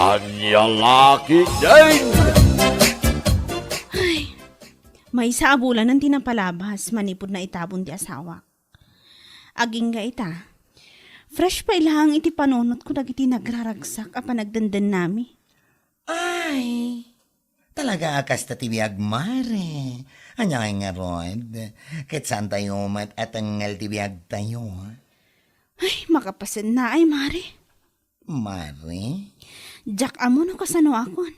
Anya laki din! May saabulan ng tinapalabas, manipod na itabon ti asawa. Aging ga ita. Fresh pa ilahang iti panunot ko dagiti nagraragsak a panagdandan nami. Ay, talaga akas ta tibiyag mare. Anya kay nga rod. Ket saan tayo at angal tibiyag tayo. Ay, makapasin na ay, Mari. Mare? Jak amo no kasano akon.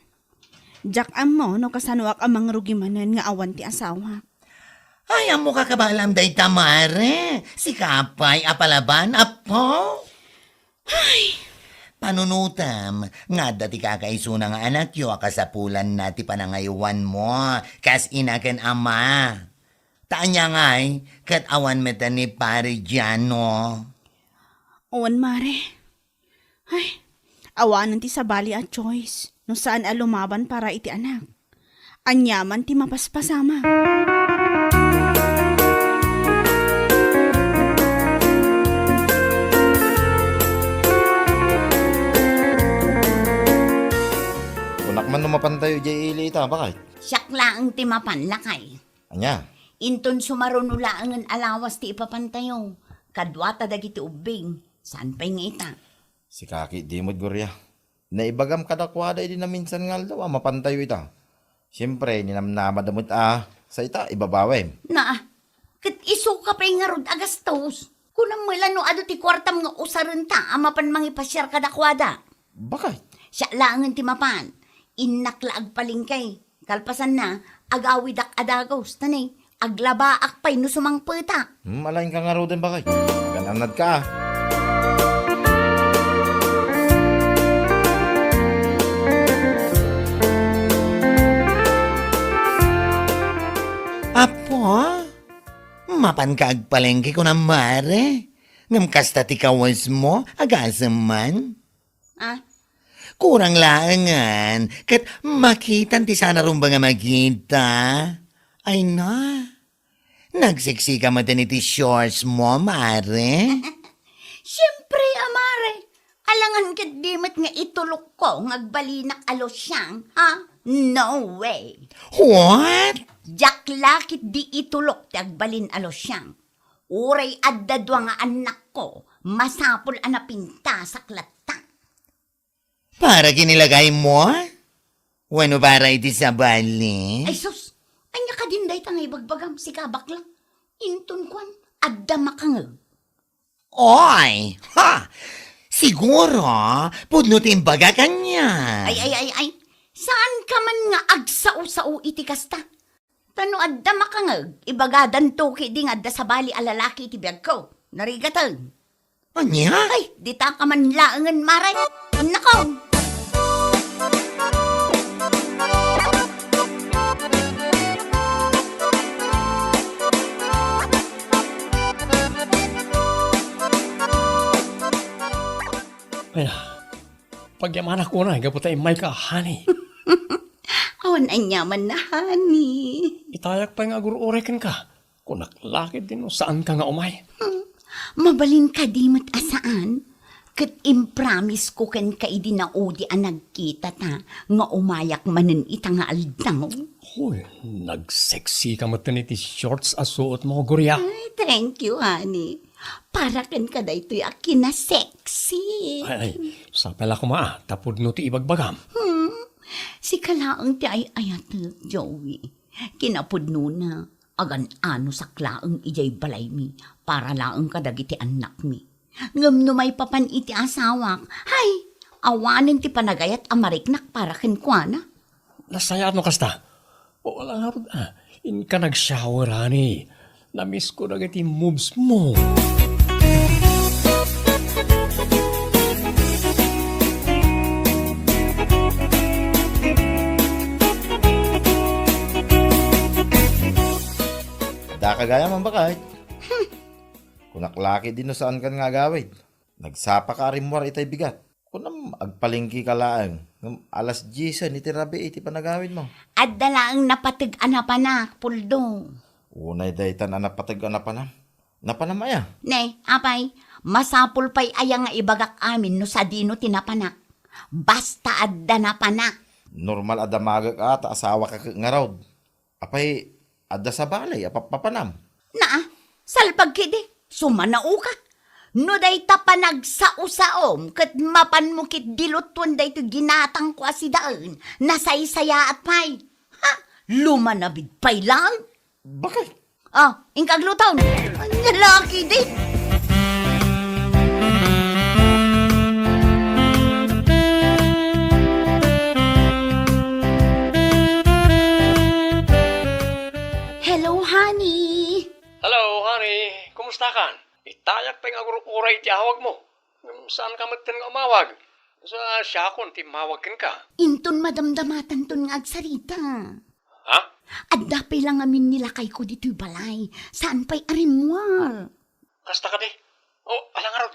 Jak amo no kasano ak amang rugimanan nga awan ti asawa. Ay, amo kakabalam day tamare. Si Kapay, apalaban, apo. Ay, panunutam, nga dati kakaisuna nga anak yo, akasapulan na ti panangayuan mo, kas inaken ama. Taanya ngay, kat awan meta ni pare dyan, no? Owan, Mare. Ay, awanan ti sabali at choice. No saan alumaban para iti anak. Anyaman ti mapaspasama. Kunak man numapantayo jay ili ita, bakit? Siyak laang ti mapanlakay. Anya? Inton sumarunulaangan alawas ti ipapantayo. Kadwata dagiti ubing. Saan pa'y nga ita? Si Kaki, di mo't gurya. Naibagam kadakwada idi na minsan nga daw, mapantayo ita. Siyempre, ninamnamadamot sa ita, ibabawem. Kat iso ka pa'y nga rod agastos. Kunang mula no ado ti kwartam nga usaran ta, amapan mangipasyar kadakwada. Bakit? Siya laangan ti mapan. Innakla agpalingkay. Kalpasan na, agawidak adagos. Tanay, aglabaak pa'y no sumang peta. Malaking ka nga ro din, bakit? Gananad ka. Apo? Mapan ka agpalengke ko na mare. Ngam kasta ti kawas mo, agasam man. Kurang laangan, kat makitan ti sana rumba nga magkita. Ay na, nagsiksi ka mata ni ti shorts mo, mare. Siyempre, amare. Alangan kat dimat nga itulok ko ngagbalinak alos siyang, ha? No way. What? Jak lakit di itulok ti agbalin alos siyang. Uray addadwa nga anak ko, masapol anapinta sa klata. Para kinilagay mo? Wano para iti sa bali? Ay sus, anya ka din day tangay bagbagam si kabak lang. Inton kwan, adda makangag. Oy! Ha! Siguro, pudno timbaga kanya. Ay. Saan ka man nga agsao-sao iti kasta? Tano adda makangag, ibagadan to ki di nga adda sa bali alalaki iti biyag ko. Narigatan. Anya? Ay, di ta ka man laangan maray. Nakaw. Ay, pagyaman ako na, gaputay may ka, honey. Awan anyaman na, honey. Itayak pa nga agur-urekan ka. Kung naklakit din, saan ka nga umay? Mabalin ka di mo't asaan. Kat impromise ko kan ka idi na odi ang nagkita ta. Nga umayak manen ita nga aldaw. Uy, nag-sexy ka mo iti shorts asuot mo, gurya. Ay, thank you, honey. Para kan ka da ito'y akin na sexy. Ay, sa pala ko tapod no ti ibagbagam. Si kalaang ti ay ayat Joey. Kinapudno na. Agan ano sa klaang ijay balay mi. Para laang kadagiti anak mi. Ngam no may papan iti asawak. Hay, awanin ti panagayat amariknak para kenkwana. Nasaya no kasta. O wala nga rin, in ka nag-shower, honey. Namiss ko na iti moves mo. Da kagaya man bakit? Kunaklaki din no saan ka nga gawid. Nagsapa ka rin mo itay bigat. Kunam agpalingki ka laang. Alas 10 iti rabi iti panagawid mo. At dalaang napatag-ana na, puldo. Unay daytan anapatag anapanam. Napanamaya. Ne, apay, masapul pa'y ayang nga ibagak amin no sa dino tinapanak. Basta adda na panak. Normal adamaga ka, ta asawa ka nga raw. Apay, adda sa balay, apapanam. Na, salpag kidi, sumanao ka. No day ta panagsao-saom, kat mapan mo kit dilutwan day to ginatang ko asidaan, nasaysaya at pay. Ha, lumanabid pay lang. Bakit? Ah, ingkaglutaw. Ang lalaki din. Hello, honey. Hello, honey. Kumusta ka? Itayak pa yung uray ti awag mo. Saan ka matin nga umawag? Sa siya kon ti mawagin ka. Inton madamdamatan ton nga agsarita. Ha? Adda pay lang amin nilakay ko dito'y balay. Saan pa'y arimwal? Kasta ka di? Oh, alang araw.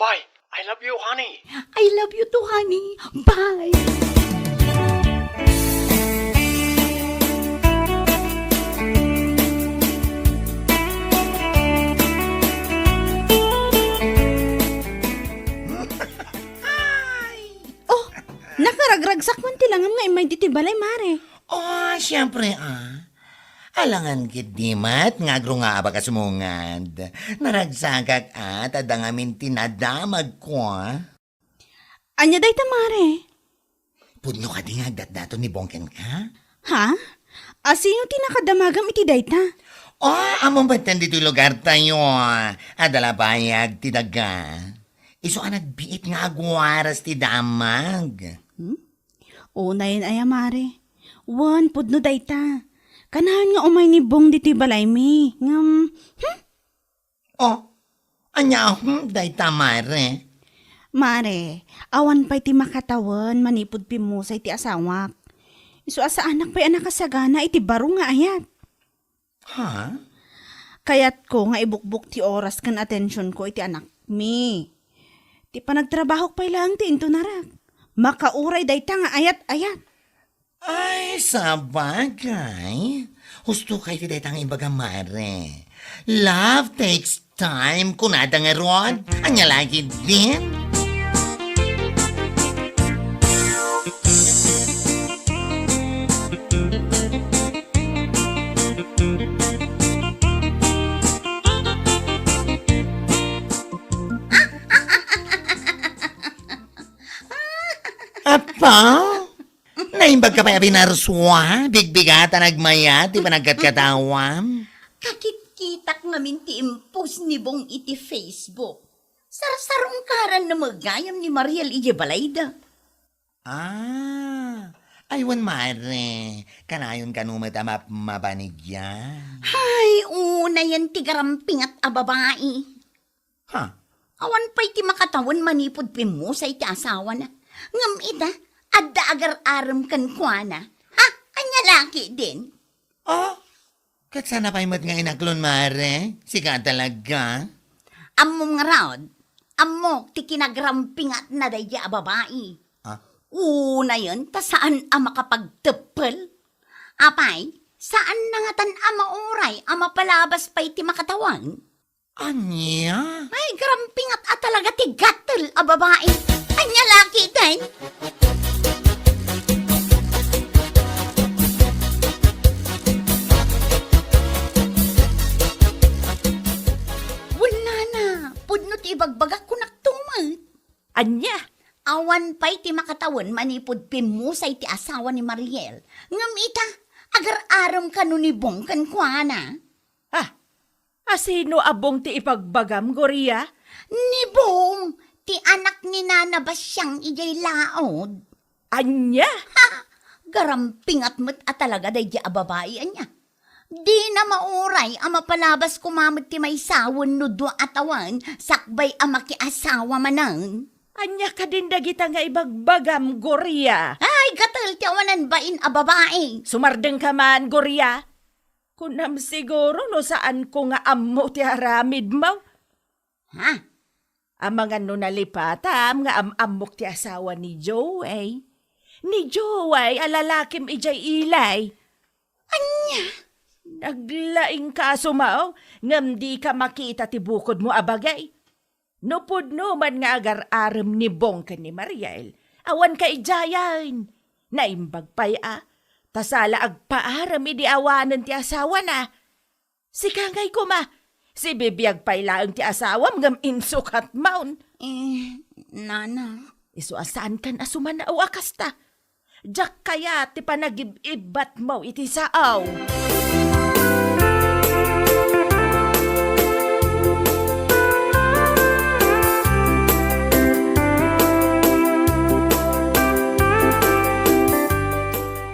Bye. I love you, honey. I love you too, honey. Bye. Oh, nakaragragsak man tilangam nga imay diti balay, mare. Oh, siyempre Alangan kit dimat, ngagro nga ba kasumungad. Naragsagak at adangamin tinadamag ko, Anya day ta, mare. Pudno ka di nga dato ni Bongken ka? Ha? Asino tinakadamagam iti day ta? Oh, among batan dito lugar tayo. Adala bayag ti daga. Iso nagbiit nga agwaras ti damag. Unayin ay, mare. Wan, pudno day ta. Kanahan nga umay ni Bong diti balay mi. Ngam, Oh, anya day tamare. mare, awan pa'y ti makatawan, manipod pimusay ti asawak. Isu asa anak pa'y anak kasagana, iti baro nga ayat. Ha? Kayat ko nga ibukbuk ti oras kan atensyon ko iti anak mi. Ti panagtrabaho pa'y lang ti into narak. Makauray day ta nga ayat-ayat. Ay, sabagay. Husto kay ti detang imbaga mare. Love takes time, kunada nga ron. Anya lagi din. Apa? Naimbag ka pa binarsuwa? Bigbigata nagmaya, di ba nagkatkatawam? Kakit-kitak ngamin ti impos ni Bong iti Facebook. Sarsarong karan na magayam ni Mariel ije balayda. Ah, aywan mare. Kanayon kanumat mabanigyan. Ay, una yan ti garamping at ababae. Ha? Awan pa'y ti makatawan manipod pimusay ti asawa na. Ngam ita, adda agar-aram kan kuana. Ha? Anya laki din. Oh, kat sana pa'y mat nga inaklon mare. Sika talaga. Ammo nga raod, ammo ti kinagaramping at nadaya babae. Ah? Una yun, ta saan ang makapagtepel? Apay, saan na nga tan ama oray, ama palabas pa'y ti makatawan? Anya? Ay, garamping at talaga ti gatel a babae. Anya laki din. Wala na, pudno ti ibagbagak ko naktumat. Anya? Awan pa'y ti makatawan manipod pimusay ti asawa ni Mariel. Ngam ita, agar-aram ka no ni Bong kan kuana. Ah, asino abong ti ipagbagam, Goria? Ni Bong, ti anak ni Nana Basyang ijay laod. Anya? Ha! Garamping at mat at talaga day di ababae anya. Di na mauray ang mapalabas kumamit ti may sawon no do atawan sakbay ang makiasawa manang. Anya ka din dagita nga ibagbagam, Goria? Ay, gatal ti awanan bain a babae. Sumardeng ka man, Goria? Kunam siguro no saan ko nga ammo ti haramid mo. Ha? Ang mga nalipatam nga amok ti asawa ni Joey. Ni Joey, alalakim ijay ilay. Anya? Naglaing ka sumaw, ngam di ka makita ti bukod mo abagay. Nupod no man nga agar-aram ni Bong ka ni Mariel, Awan ka ijayan. Naimbag pa'y tasala agpaarami di awanan ti asawa na. Si kangay ko ma, si bibiyag pa'y laang ti asawam ngam insukat maun. Nana. Isu asaan kan asuman na awakas ta. Jak kaya ti panagib-ibat mo iti saaw.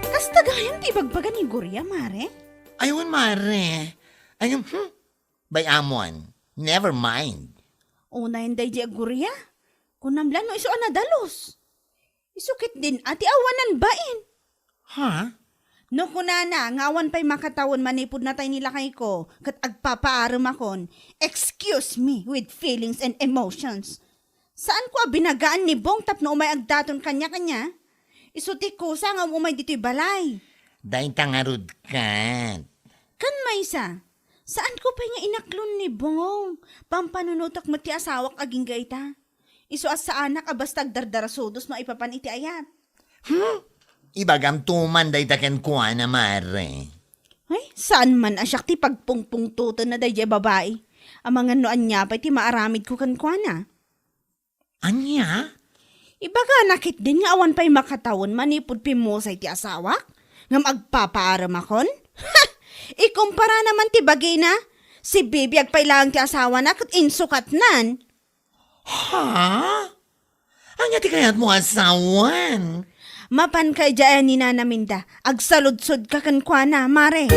Kastagayan ti bagbaga ni Gurya, mare. Ayun, mare. Ayun, Bay amon, never mind. Una hindi di Gurya. Kunamlan no iso anadalos. Isukit din ati awanan bain. Ha? No kunana, ngawan pa'y makatawon manipod na tayo nila kay ko, kat agpapaaram akon, excuse me with feelings and emotions. Saan ko binagaan ni Bong tapno umay agdaton kanya-kanya? Isuti ko sa nga umay dito'y balay. Dahil tangarod ka. Kan maysa, saan ko pa nga inaklon ni Bong? Pampanunutok mo ti asawak aging gaita. Isu as sa anak abastag dardarasudos no ipapan iti ayat. Ibagam tuman dahil taken kuha na, mare. Ay, saan man asyak ti pagpungpungtutan na dahi babae? Ang mga noan niya pa ti maaramid ko kan kwa na. Anya? Ibaga nakit din nga awan pa'y makatawon manipod pimusay ti asawak? Ngam agpapaaram akon? Ha! Ikumpara naman ti bagay na. Si Bibi agpay lang ti asawa na kat insukat nan. Ha? Anya ti kayat mo asawan? Mapan kay dyan ni Nanaminda. Agsaludsod ka kan kwa na, mare.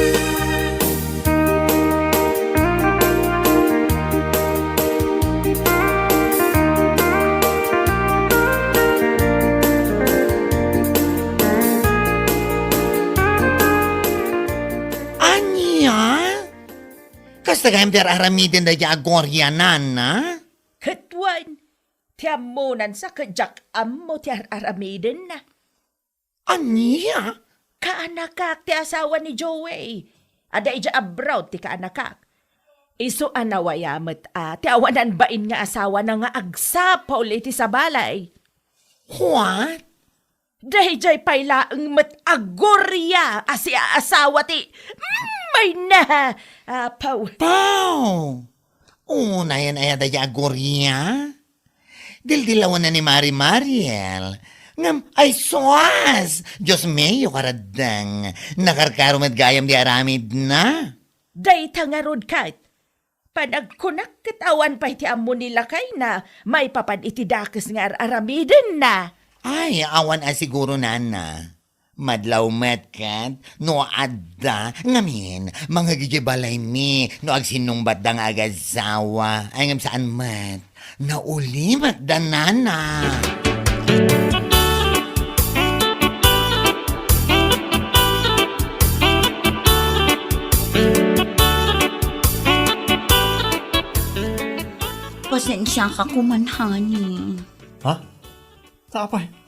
Kasta kayam ti aramidin da di agoryanan, na? Katwan, ti amunan sa kajak ammo ti aramiden na. Anya? Kaanakak ti asawa ni Joey. Ada ija abroad ti kaanakak. Isu anawayamet ti awanan bain nga asawa na nga agsapaw iti sa balay. What? Dahil jay paylaang met agorya asi asawa ti may na paw. Pao! Una yan ay da di agorya? Dildilawan na ni Mari Mariel. Ngam, ay soas! Diyos mayo karadang. Nakarkarumat gayam di aramid na. Day tangarod kat. Panagkunak katawan pa iti amo nila kay na may papad iti dakes nga aramiden na. Ay, awan siguro nana. Madlaw met kat, no adda, ngamin, mga gigibalay mi, no agsinumbat da nga agazawa, ay ngam saan mat, naulimat da nana. Pasensya ka kumanhani. Ha? Tapay.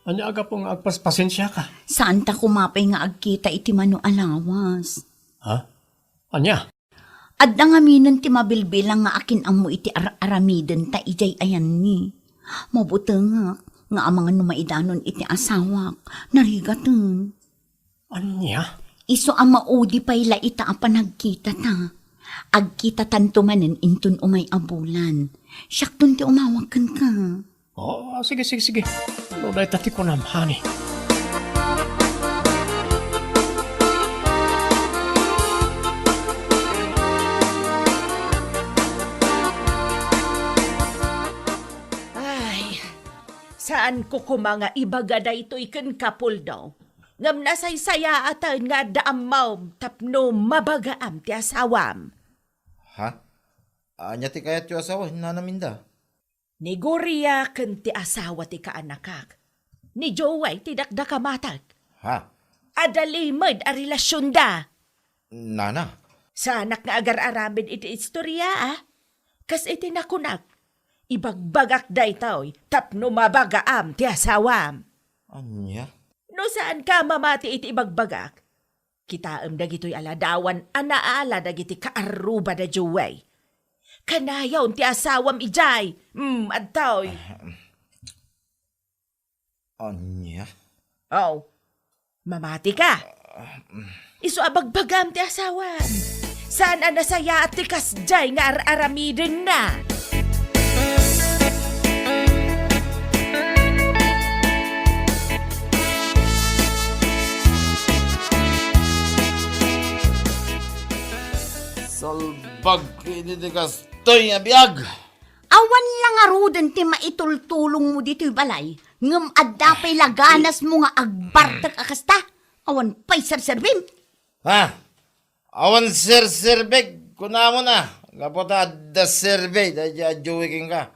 Anya aga pong agpaspasensya ka. Saan ta kumapay nga agkita iti mano alawas? Ha? Anya? Adda nga minan ti mabilbilang nga akin amo iti aramiden ta ijay ayan ni. Mabuti nga ang mga numaidanon iti asawak. Narigatan. Anya? Iso ang maudi pa'y laita ang panagkita ta. Agkita tanto manen intun umay abulan. Siyak dun ti umawakan ka. Oh, sige. No, dahil tati ko namhani. Ay, saan ko kumanga ibagada ito ikan kapul daw? Ngam nasaysaya atan nga daamaw tapno mabagaam ti asawam. Ha? Anya ti kayat yung asawa, Nanaminda. Ni Gurya ken ti asawa ti kaanakak. Ni Joey ti dakdakamatag. Ha? Adalimad a relasyon da. Nana? Sa anak nga agar-aramid iti istorya Kas iti nakunak. Ibagbagak da ito'y tapno mabagaam ti asawam. Anya? No saan ka mamati iti ibagbagak? Kitaam dagito'y aladawan anaala dagiti kaaruba da Joey. Kanayaw ti asawam ijay. Adtoy. Anya? Oh, mamati ka. Iso abagbagam ti asawan. Saan ang nasaya at tikas jay nga aramidin na? Salbag ini di kastoy nga biyag. Awan lang arudan ti maitultulong mo dito'y balay. Ngam adda pa'y laganas mo nga agbartak akasta. Awan pa'y serserbim. Ha? Awan sir-sirbeg. Kuna mo na. Kapota da survey. Dahil juwiking ka.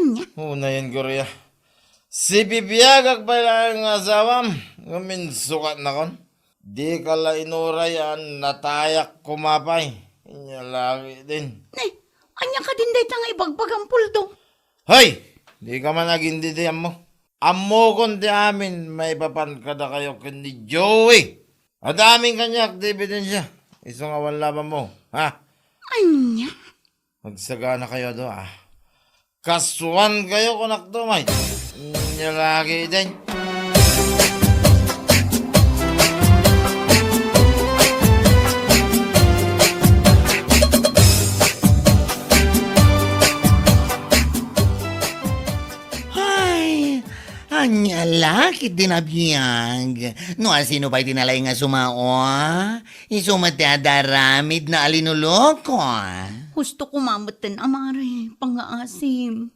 Anya? Una yan, Gorya. Si bibiyagag pa lang ang asawam. Ngamin sukat na kon. Di ka la inurayan. Natayak kumapay. Inya lagi din. Anya ka din day nga ibagbagang puldo. Hoy! Di ka man nagindidiyan mo. Amo kon di amin, may papan kada kayo ni Joey. At aming kanya activity siya. Isang awan laban mo, ha? Anya? Magsagana kayo do, ah. Kasuan kayo kung naktumay. Niya lagi din. Anya laki dinabiyag. No, sino pa'y tinalay nga sumao? Isumat daramid na alinuloko. Gusto ko mamatan amare, pangaasim.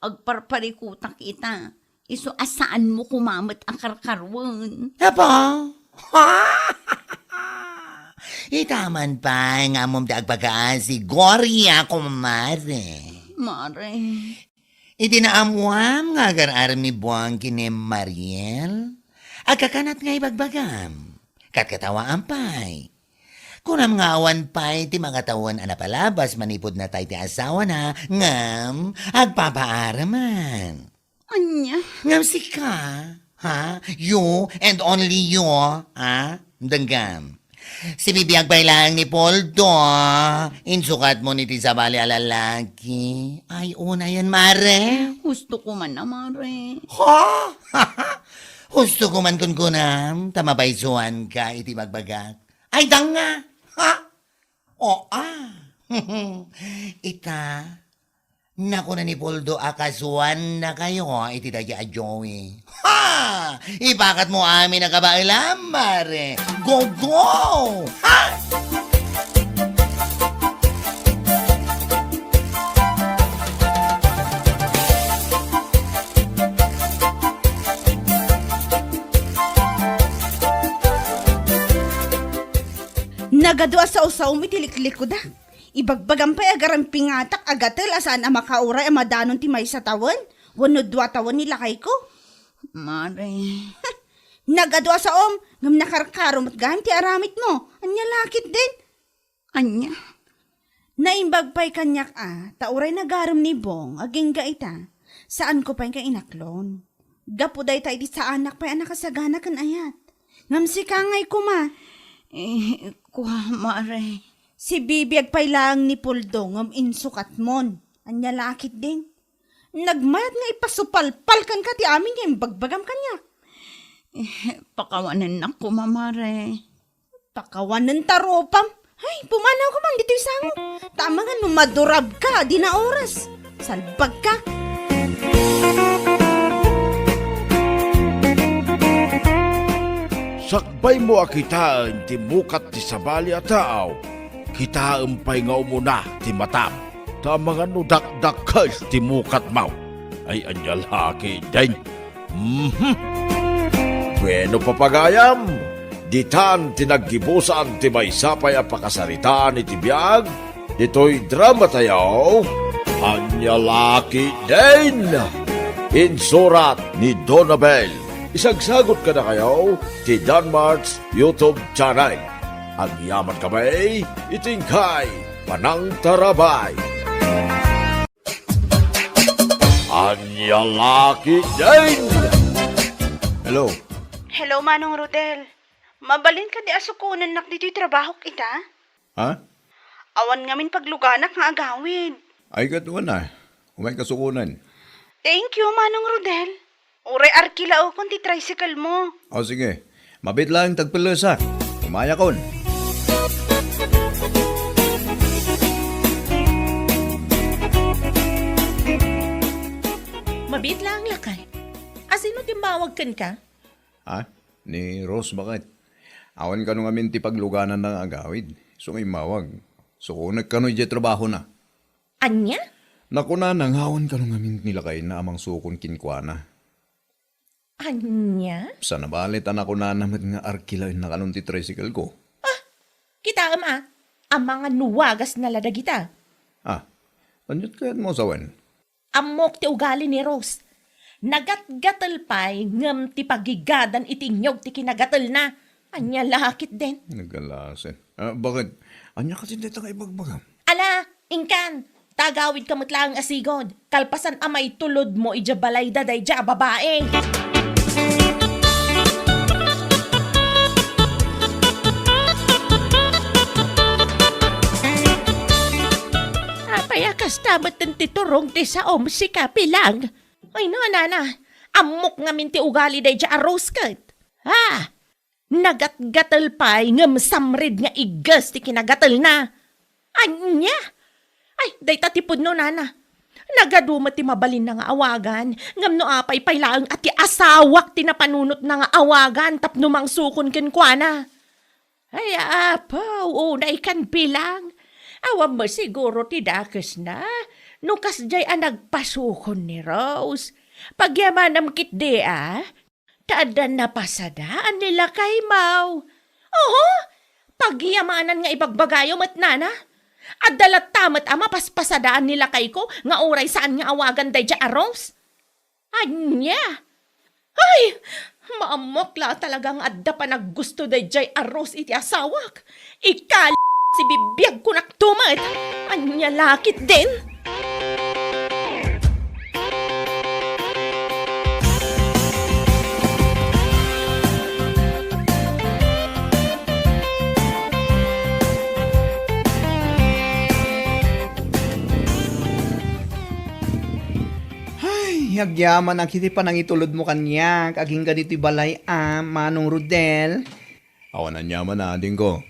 Agparparikutak kita. Iso asaan mo kumamat ang karkarwan. Apa? Itaman pa nga mong dagpagkaasi Gorya, kumare. Mare. Itinaamuam nga agar mi buwang kini Mariel. Agkakanat nga ibagbagam. Katkatawa ampay. Kunam nga awan pa'y ti makatawan anapalabas manipod na tayo ti asawa na ngam agpapaaraman. Anya? Ngam sika, ha? You and only you, ha? Danggam. Si bibiyag pa lang ni Poldo. Insukat mo ni Tizabali alalaki. Ay, una yan, Mare. Gusto ko man na, Mare. Ha? Gusto ko man kun kunam. Tamabaysuan ka iti magbagat. Ay, danga. Ha? O, Ita, naku na ni Poldo akasuan na kayo iti daya Joey. Ha! Ipakat mo amin na kabailam, Mare. Go, go! Ha? Nagadua sa usaw mitiliklik ko da. Ibagbagan pa'y agarang pingatak agatel asaan ang makauray ang madanon ti may sa tawan. Wano dua tawan nila kay ko. Mare. Nagadua sa ngam nakarkarom at ganti aramit mo. Anya lakit din. Anya? Naimbag pa'y kanyak tauray nagaram ni Bong, aging gaita. Saan ko pa'y kainaklon? Gapuday tayo di sa anak pa'y anak kasagana kan ayat. Ngam si kangay ko ma. Kuha, Mare. Si bibiyag pa'y lang ni Puldo ngam insukat mon. Anya lakit din. Nagmayat nga ipasupalpal kan ka ti amin nga imbagbagam kanya. Pakawanan ako, Mare. Pakawanan taropam. Ay, pumanaw ko man dito isang. Tama nga, numadurab ka, di na oras. Salbag ka. Sakbay mo akitaan ti mukat ti sabali at tao. Kitaan pa'y nga umuna ti matam. Ta mga nudak-dakas ti mukat mau. Ay anyal haki din. Bueno papagayam. Ditan tinaggibusan ti may sapay a pakasaritaan iti biyag. Dito'y drama tayo. Anyalaki din. Insurat ni Donabel. Isagsagot ka na kayo ti Danmarks YouTube channel. Ang yaman kamay, itingkay, panang tarabay. Anyalaki din. Hello? Hello, Manong Rodel. Mabalin ka di asukunan nak dito'y trabaho kita? Ha? Awan ngamin pagluganak nga agawin. Ay katuan na. Umay kasukunan. Thank you, Manong Rodel. Uray arkila o kung ti tricycle mo. O sige, mabit lang tagpilos ha. Umaya kon. Mabit lang lakay. Asino timawag kan ka? Ha? Ni Rose bakit? Awan ka nung amin ti pagluganan ng agawid. So ngay mawag. So kung nagkanoy di trabaho na. Anya? Naku na, nanghawan ka nung amin nilakay na amang sukon kinkwana. Anya? Sa nabalit anak ko na naman nga arkila na kanong ti tricycle ko. Kita ang mga nuwagas na ladag kita. Ah, anyot kaya't mo sawan? Amok ti ugali ni Rose. Nagatgatal pa'y ngam ti pagigadan itinyog ti kinagatal na. Anya lakit din. Nagalasin. Bakit? Anya kasi dito ka ibagbagam. Ala, ingkan, tagawid ka matlang asigod. Kalpasan amay tulod mo ijabalay daday ja babae. Payakas tamat ng titurong ti sa si kapilang. Ay nana, amok nga min ti ugali day ja aroskat. Ha? Nagatgatal pa'y ngam samrid nga igas ti kinagatal na. Anya? Ay, day tatipod no nana. Nagaduma ti mabalin na nga awagan. Ngam no apay paylaang at ti asawak ti napanunot na nga awagan tapno mang sukon kenkwana. Ay apaw, unay kan bilang. Awam mo siguro ti dakes na. Nukas jay nagpasukon ni Rose. Pagyamanam kit di taadan na pasadaan nila kay Mau. Oo, pagyamanan nga ibagbagayo mat nana. At dalat tamat ama paspasadaan nila kay ko nga uray saan nga awagan day ja Rose. Anya? Ay, maamok la talagang adda pa naggusto day jay Rose iti asawak. Ikal si bibiyag ko naktumat. Anya lakit din. Hagyaman ang kiti pa nang itulod mo kanya, aging ganito balay Manong Rodel. Awan na nyaman na ading ko.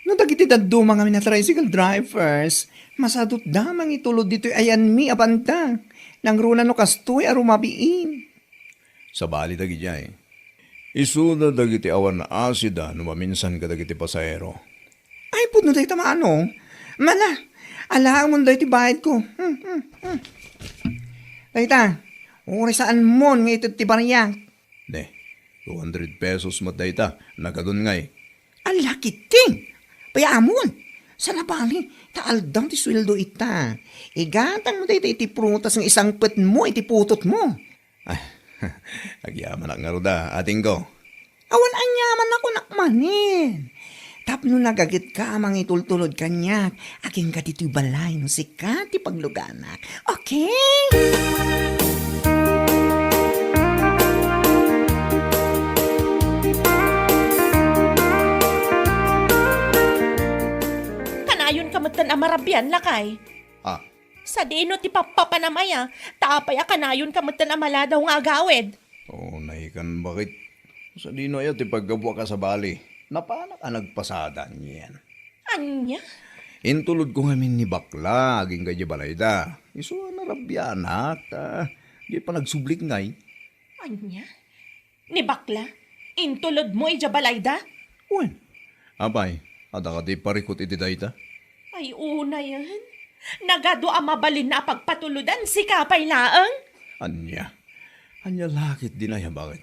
Nadagiti daduma nga na tricycle drivers, masadot damang itulod dito ayan mi abanta, nang runa no kastoy arumabiin. Sa bali dagi jay. Isuna dagiti awan na asida no maminsan ka dagiti pasahero. Ay puno dahi tamano, mala, alaang mo dahi ti bayad ko. Dahita, uri saan mo nga ito ti bariyang. Ne, 200 pesos matayta, nagadun ngay. Ang laki ting! Payamon! Sa nabali, taaldang ti sweldo ita. Igatang mo dito iti prutas ng isang pet mo, iti putot mo. Ay, agyaman ang ngaruda, ating ko. Awan anyaman ako nakmanin. Tapno nagagit ka amang itultulod kanyak, aking ka dito'y balay no sikat ti pagluganak. Okay? Kanayon ka matan amarabyan lakay. Ah, Sa dino ti papapanamaya, tapay kanayon ka matan amaladaw nga agawid. oo, nahikan bakit? Sa dino ay ti paggabwa ka sa bali. Napanak ka nagpasada niyan. Anya? Intulod ko ngamin ni bakla, aging kay balayda. Iso narabyanak, di pa nagsublik ngay. Anya? Ni bakla? Intulod mo ijabalayda? Uwan, apay, ada ka di parikot iti dayta? Ay una yan. Nagado ang mabalin na pagpatuludan si kapay laang. Anya lakit din ay bakit?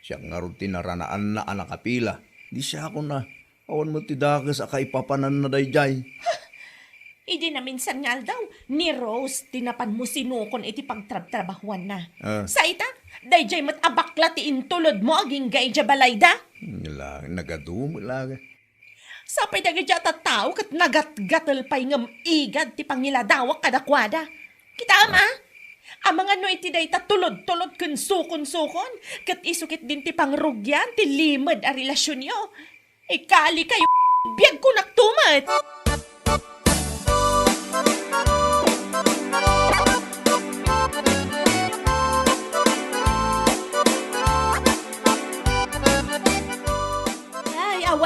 Siya nga rin tinaranaan na anak kapila. Di siya ako na, awan mo tidakas akaipapanan na dayjay. Idi na minsan nga daw, ni Rose, tinapan mo sinukon iti pagtrabahuan na. Sa ita, dayjay mat abakla ti intulod mo aging gayja balayda. Nagadum, laga. Sapay na gadya tao kat nagatgatal pa'y ngam igad ti pangiladawak kadakwada. Kita ama, ang mga no iti day tulod-tulod kun sukon-sukon, kat isukit din ti pangrugyan, ti limad a relasyon nyo. Ikali kayo, biyag ko naktumat.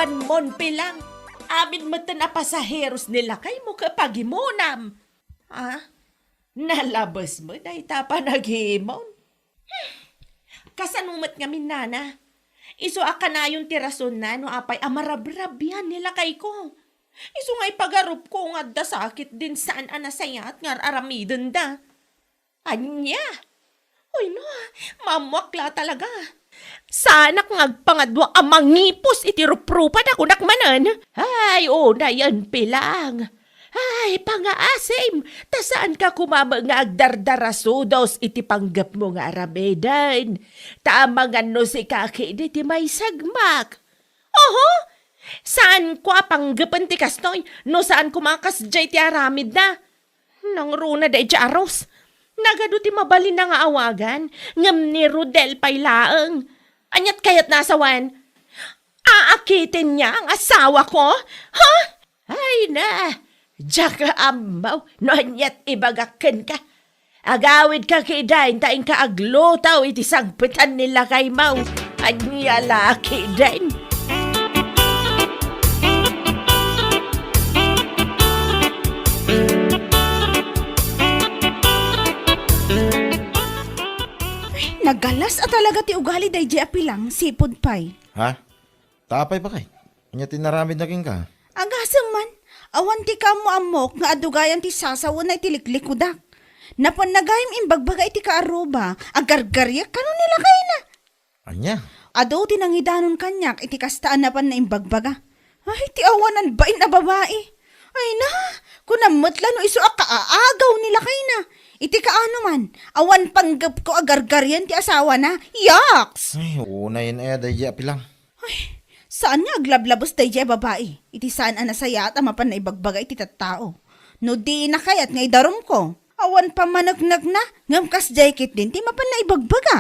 awan mon pilang. Amin mo na pasaheros nila kay mo kapag himunam. Nalabas mo na itapa naghimon. Kasanumat nga minana. Iso aka na yung tirason na no apay amarabrabyan nila kay ko. Iso nga'y pagarup ko nga da sakit din saan anasayat nga aramidon da. Anya? Uy no, mamwakla talaga. Sana kung agpangadwa ang mangipos itiruprupan ako nakmanan. Ay, na yan pilang. Ay, pangaasim, tasaan ka kumama nga agdardarasudos iti panggap mo nga aramedan. Tama nga no si kaki iti may sagmak. Oho, saan ko panggapan ti kastoy, no saan kumakas jay ti aramid na. Nang runa day ti aros. Nagado ti mabalin na nga awagan, ngam ni Rodel pailaang. Anyat kayat nasawan, aakitin niya ang asawa ko? Ha? Ay na, diya ka amaw, no anyat ibagakin ka. Agawid ka kidain, taing ka aglutaw, iti sagpitan nila kay maw. Anya laki din. Nagalas at talaga ti ugali day di apilang, sipod pay. Ha? Tapay pa kay? Anya tinaramid na king ka? Agasang man, awan ti kamo amok nga adugayan ti sasawa na itiliklikudak. Napanagayim imbagbaga iti kaaruba, agargaryak kano nila kayo na. Anya? Ado tinangidanon kanyak iti kastaan na pan na imbagbaga. Ay, ti awanan bain na babae. Ay na, kunamutla no iso akaagaw nila kayo na. Iti kaano man, awan panggap ko agargaryan ti asawa na. Yaks! Ay, una yun ay adaya pilang. Ay, saan nga aglablabos day jay babae? Iti saan anasaya at amapan na ibagbaga iti tattao. No di na kayat ngay darom ko. Awan pa managnag na, ngam kas jay kit din ti mapan na ibagbaga.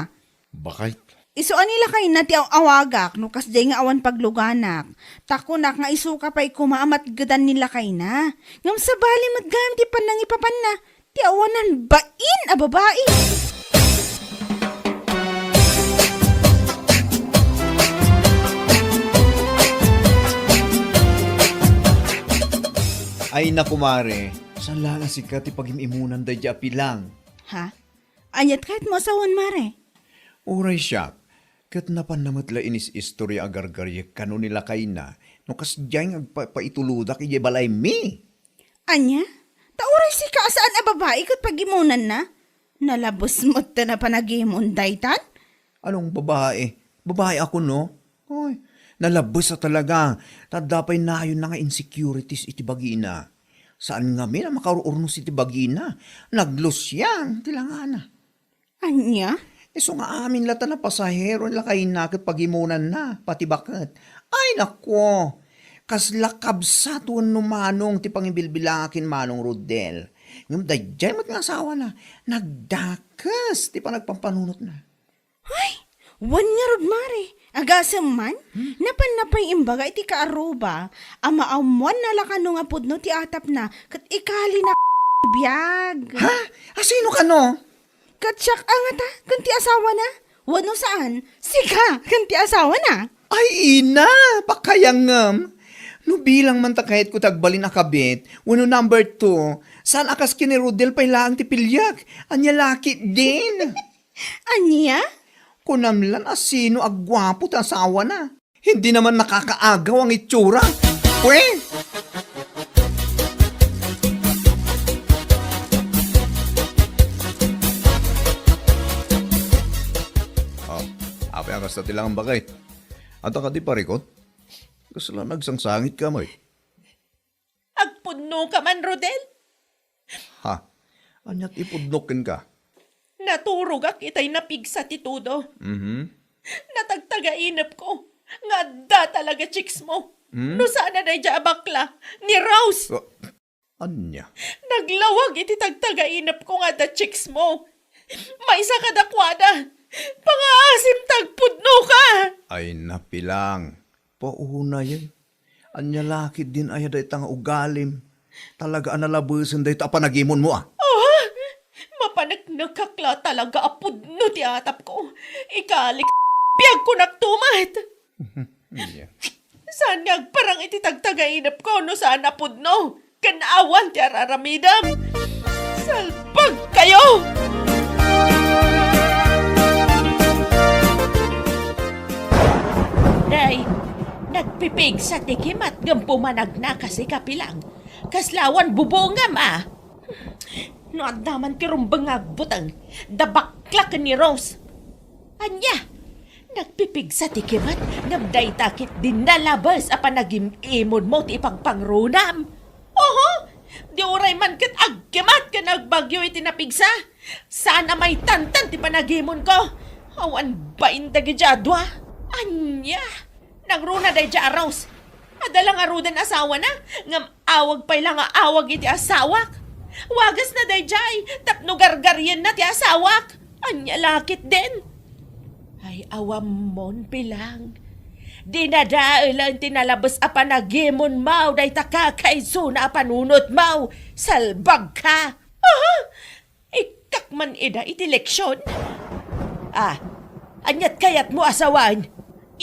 Bakit? Iso anila kay na ti awagak, no kas jay nga awan pagluganak. Takunak nga iso ka pa'y kumaamat gadan nila kay na. Ngam sa bali matgam ti panangipapan na, ti awanan bain a babae. Ay nakumare, saan lang si Kati pag-imimunan day di apilang? Ha? Anyat kahit mo sawan mare. Uray siya, kat napan namatla inis istorya agar-garye kano nila kay na, no kas diyang agpaituludak iya balay mi. Anya? Tauray si ka saan a babae kat pagimunan na? Nalabos mo ta na panagimon daytan? Anong babae? Babae ako no? Ay, nalabos sa talaga. Tadapay na yun na nga insecurities iti bagina. Saan nga mi na makaururnos iti bagina? Naglos yan, tilangana. Anya? So nga amin lata na pasahero nila kay nakit pagimunan na, pati bakit. Ay nako, kas lakabsatuan no manong ti pangibilbilakin manong Rodel. Ngam dayjay mat nga asawa na, nagdakas, ti pa nagpampanunot na. Ay, wan nga rod mare. Agasam man, napan-napay imbaga iti kaaruba, ama amuan na lakano nga pudno ti atap na, kat ikali na biyag. Ha? Asino ka no? Kat siyak angata, kanti asawa na. Wano saan? Sika, kanti asawa na. Ay ina, pakayangam. No bilang man takahit ko tagbalin akabit, wano number 2, saan akas kini Rodel pailaang ti pilyak? Anya laki din. Anya? Kunamlan asino agwapo ta asawa na. Hindi naman nakakaagaw ang itsura. Pwe! Apa ang kasta tilang ang bagay? At ka di parikot? Gusto lang nagsangsangit ka mo eh. Agpuno ka man, Rodel. Ha? Anyat ipudnokin ka? Naturog ak itay napigsa ti tudo. Natagtagainap ko. Nga da talaga chicks mo. No sana na dya bakla. Ni Rose. Anya? Naglawag iti tagtagainap ko nga da chicks mo. May isa kadakwada. Pangaasim tagpudno ka. Ay napilang. Pauna yan. Anya lakit din ay day tanga ugalim. Talaga analabusin day ta panagimon mo ah. Mapanagkakla talaga apudno ti atap ko. Ikalik, piyag ko nagtumat. Saan nga parang ititagtagainap ko no saan napod no? Kanaawan ti araramidam. Salpag kayo! Day, nagpipig sa tikim at gampumanag na kasi kapilang. Kaslawan bubongam ah. No naman ti rumbangag butang. Dabaklak ni Rose. Anya, nagpipig sa tikimat, ngamday takit din nalabas a panagim-imod mo ti ipagpangrunam. Oho, di uray man kat agkimat ka nagbagyo iti napigsa. Sana may tantan ti panagimon ko. Awan ba indagi jadwa? Anya, nagruna day ja Rose. Adalang arudan asawa na, ngam awag pa'y lang awag iti asawak. Wagas na day jay, tapno gargaryan na ti asawak. Anya lakit din. Ay awam mon pilang. Dinadailan tinalabas a panagimon mau day takakaiso na panunot mau. Salbag ka. Aha! Ikak man ida iti leksyon. Ah, anyat kayat mo asawan.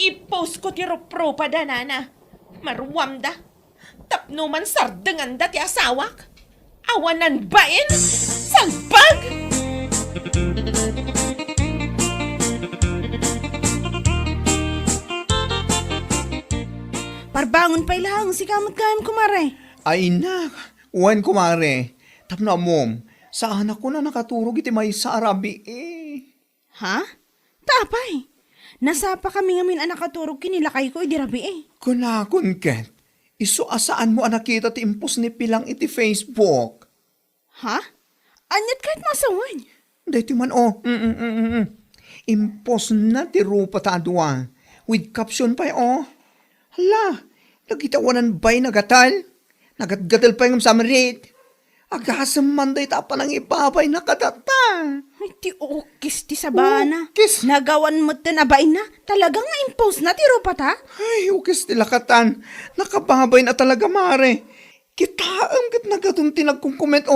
I-post ko ti ropro pa da nana. Maruwam da. Tapno man sardengan da ti asawak. Awanan bain. Salbag! Parbangon pa ilang, si kamot kayam kumare. Ay nak, uwan kumare. Tapno mom, sa anak ko na nakaturog iti may sa Arabi eh. Ha? Tapay. Nasapa kami ngamin anak katurog kinilakay ko, idirabi eh. Kunakon ket, iso asaan mo nakita ti impos ni Pilang iti Facebook. Ha? Anyat kahit masawan. Dito man Impos na ti rupa tadwa. With caption pa Hala, nagitawanan ba'y nagatal? Nagatgatal pa yung samarit. Agasam man day tapa ng ibabay nakadata. Ay, ti okis ti sabana. Ukis. Nagawan mo tinabay na. Talagang na-impose na ti rupa ta? Ay, ukis tilakatan. Nakababay na talaga, mare. Kita ang git nagatong tinagkongkoment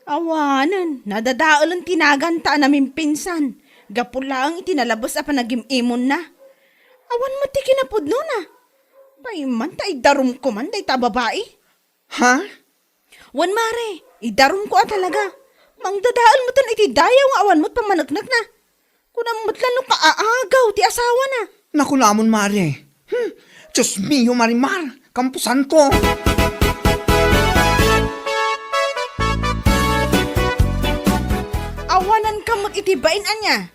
Awanan, nadadaalan tinaganta namin pinsan. Gapula ang itinalabas a panagimimon na. Awan mo ti kinapod no na. Paiman ta idarum ko man day ta babae. Ha? Wan mare, idarum ko talaga. Mangdadaal mo tan iti dayaw nga awan mo't pamanagnak na. Kunang matlan no kaaagaw ti asawa na. Naku namon, mare. Diyos mio, Marimar. Kampusan ko. Awanan ka mag-itibain anya.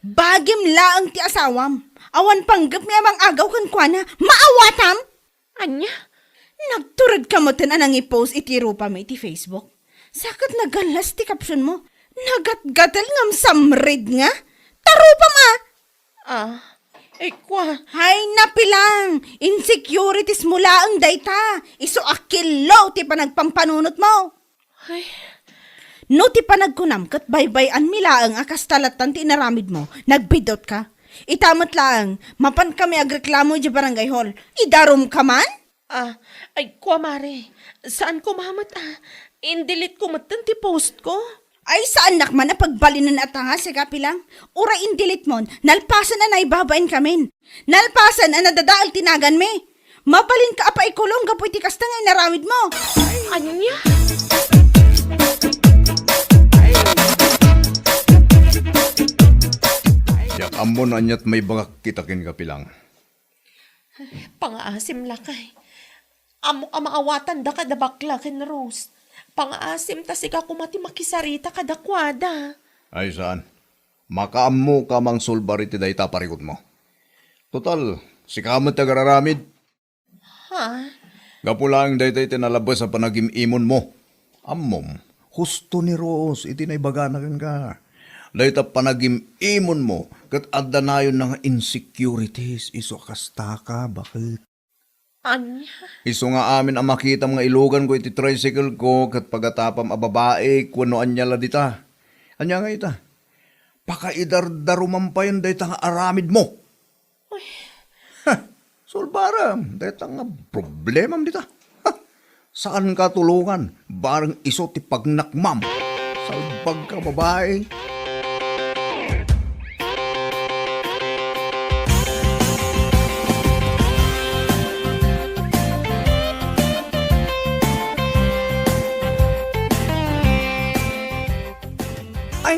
Bagim laang ti asawam. Awan panggap mi amang agaw kan kuana. Maawatam? Anya? Nagturad ka mo anang i-post iti rupa mo iti Facebook. Sakat nagalas ti caption mo. Nagatgatal ngam samred nga. Tarupa ma! Kwa. Hay napilang. Insecurities mo laang dayta. Iso akilo ti panagpampanunot mo. Ay. No ti panagkunam kat baybayan mi laang akas talatan ti inaramid mo. Nagbidot ka. Itamat laang. Mapan kami agreklamo di barangay hall. Idarom ka man? Ay kwa mare. Saan ko mamat Indelete ko matan ti post ko. Ay saan nakman na pagbalinan at nga si kapilang? Ura indelete mon. Nalpasan na naibabain kamin. Nalpasan na nadadaal tinagan me. Mapalin ka apa ikulong gapoy ti kasta nga inaramid mo. Anya? Yak amon anyat may bagak kitakin kapilang. Pangaasim lakay. Amo ka maawatan da kada bakla ken Rose. Pangaasim ta siga kumati makisarita kada kwada. Ay saan? Makaammo ka mang sulbariti day taparikot mo. Total, si kamot tagararamid. Ha? Gapulang day tay tinalabas sa panagimimon mo. Ammom, husto ni Rose, itinaybaganagan ka. Day ta panagimimon mo, kat adda na yun ng insecurities, iso kasta ka, bakit? Anya? Iso nga amin ang makita mga ilugan ko iti tricycle ko kat pagatapam a babae kuno anya la dita. Anya nga ita? Pakaidardaruman pa yun dahita nga aramid mo. Sulbaram, dahita nga problemam dita. Saan ka tulungan? Barang iso ti pagnakmam. Salbag ka babae.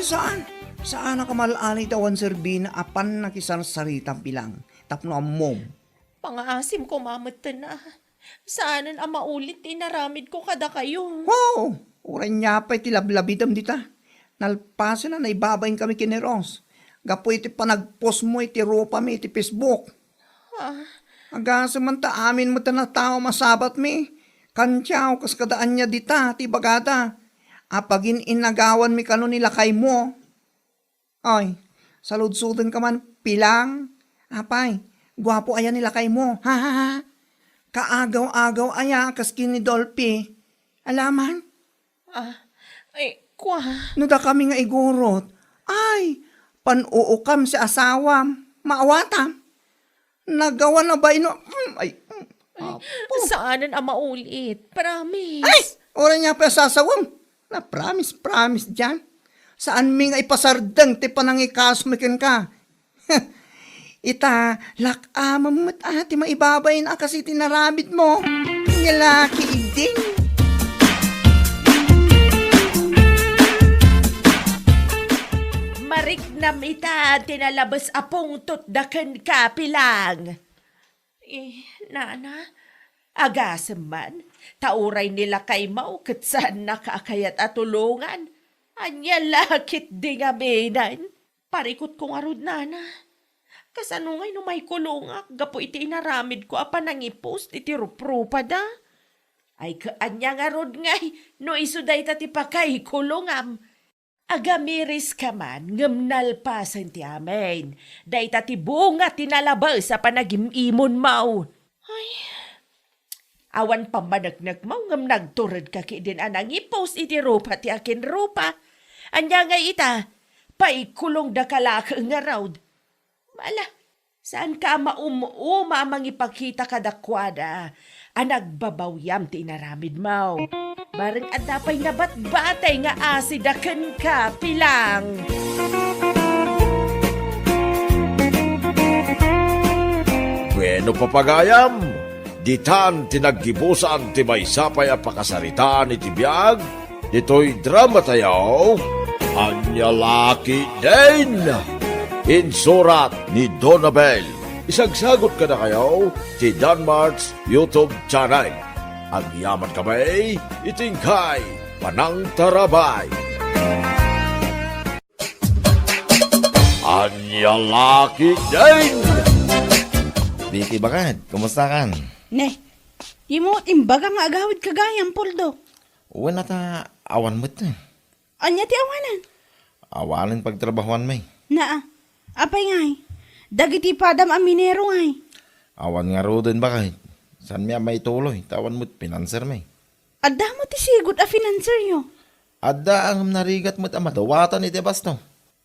saan? Saan ka malali tawan serbina apan nakisan saritang bilang. Tapno amom. Pangaasim ko mamatan na. Saanan ang maulit inaramid ko kada kayo. Wow! Uran niya pa iti lablabidam dita. Nalpasan na naibabayin kami kineros. Gapo iti panagpost mo iti ropa mi iti Facebook. Agasa man ta amin mo ta na tao masabat mi. Kantyaw kas kadaan niya dita ti bagata. Apagin inagawan mi kano nila kay mo. Ay, saludsudan ka man pilang. Apay, gwapo ayan nila kay mo. Ha ha ha. Kaagaw-agaw aya kas kini Dolphy. Alaman? Ay, kwa. No da kami nga igurot. Ay, panuukam si asawam. Maawatam. Nagawa na ba ino? Saanan ang maulit? Promise. Ay! Ora niya pa sasawam. Na promise dyan. Saan mi nga ipasardang ti panangikasmikin ka? Ita, lakamam mo't ati maibabayin kasi tinarabit mo. Ngalaki din. Marignam ita, tinalabas apong tutdakan ka pilang. Nana, agasam man, tauray nila kay mau kat saan nakakayat at tulungan. Anya lakit di nga benan. Parikot kong arod, nana. Kasano ngay no may kulungak, gapo iti inaramid ko apa nangipost iti ruprupa da. Ay kaanya nga rod ngay, no isuday tati pakay kulungam. Agamiris ka man, ngamnalpasan ti amin. Day tati bunga tinalabas sa panagimimon mau. Ay, awan pamanagnak mau ngam nagturad ka ki din anang ipost iti rupa ti akin rupa. Anya nga ita, paikulong da kalaka nga raud. Mala, saan ka mauma mangipakita kadakwada? Anagbabawyam ti inaramid mau. Bareng at dapay nga batbatay nga asidakan ka pilang. Bueno papagayam, ditan tinaggibusan ti may sapay a pakasaritaan iti biyag, dito'y drama tayo, Anyalaki din! Insurat ni Donabel. Isagsagot ka na kayo ti Danmarks YouTube channel. Ang yaman kamay, itingkay, panang tarabay. Anyalaki din! Vicky Bakad, kumusta kan? Ne, di mo imbaga nga agawid kagayang Poldo. Uwan na ta awan mo ito. Anya ti awanan? Awanin pagtrabahuan may. Naa, apay ngay. Dagiti padam aminero ngay. Awan nga ro din bakit? San miya may tuloy? Tawan mo't pinanser may. Adda mo ti sigot a financer yo. Adda ang narigat mo't amadawatan iti basto.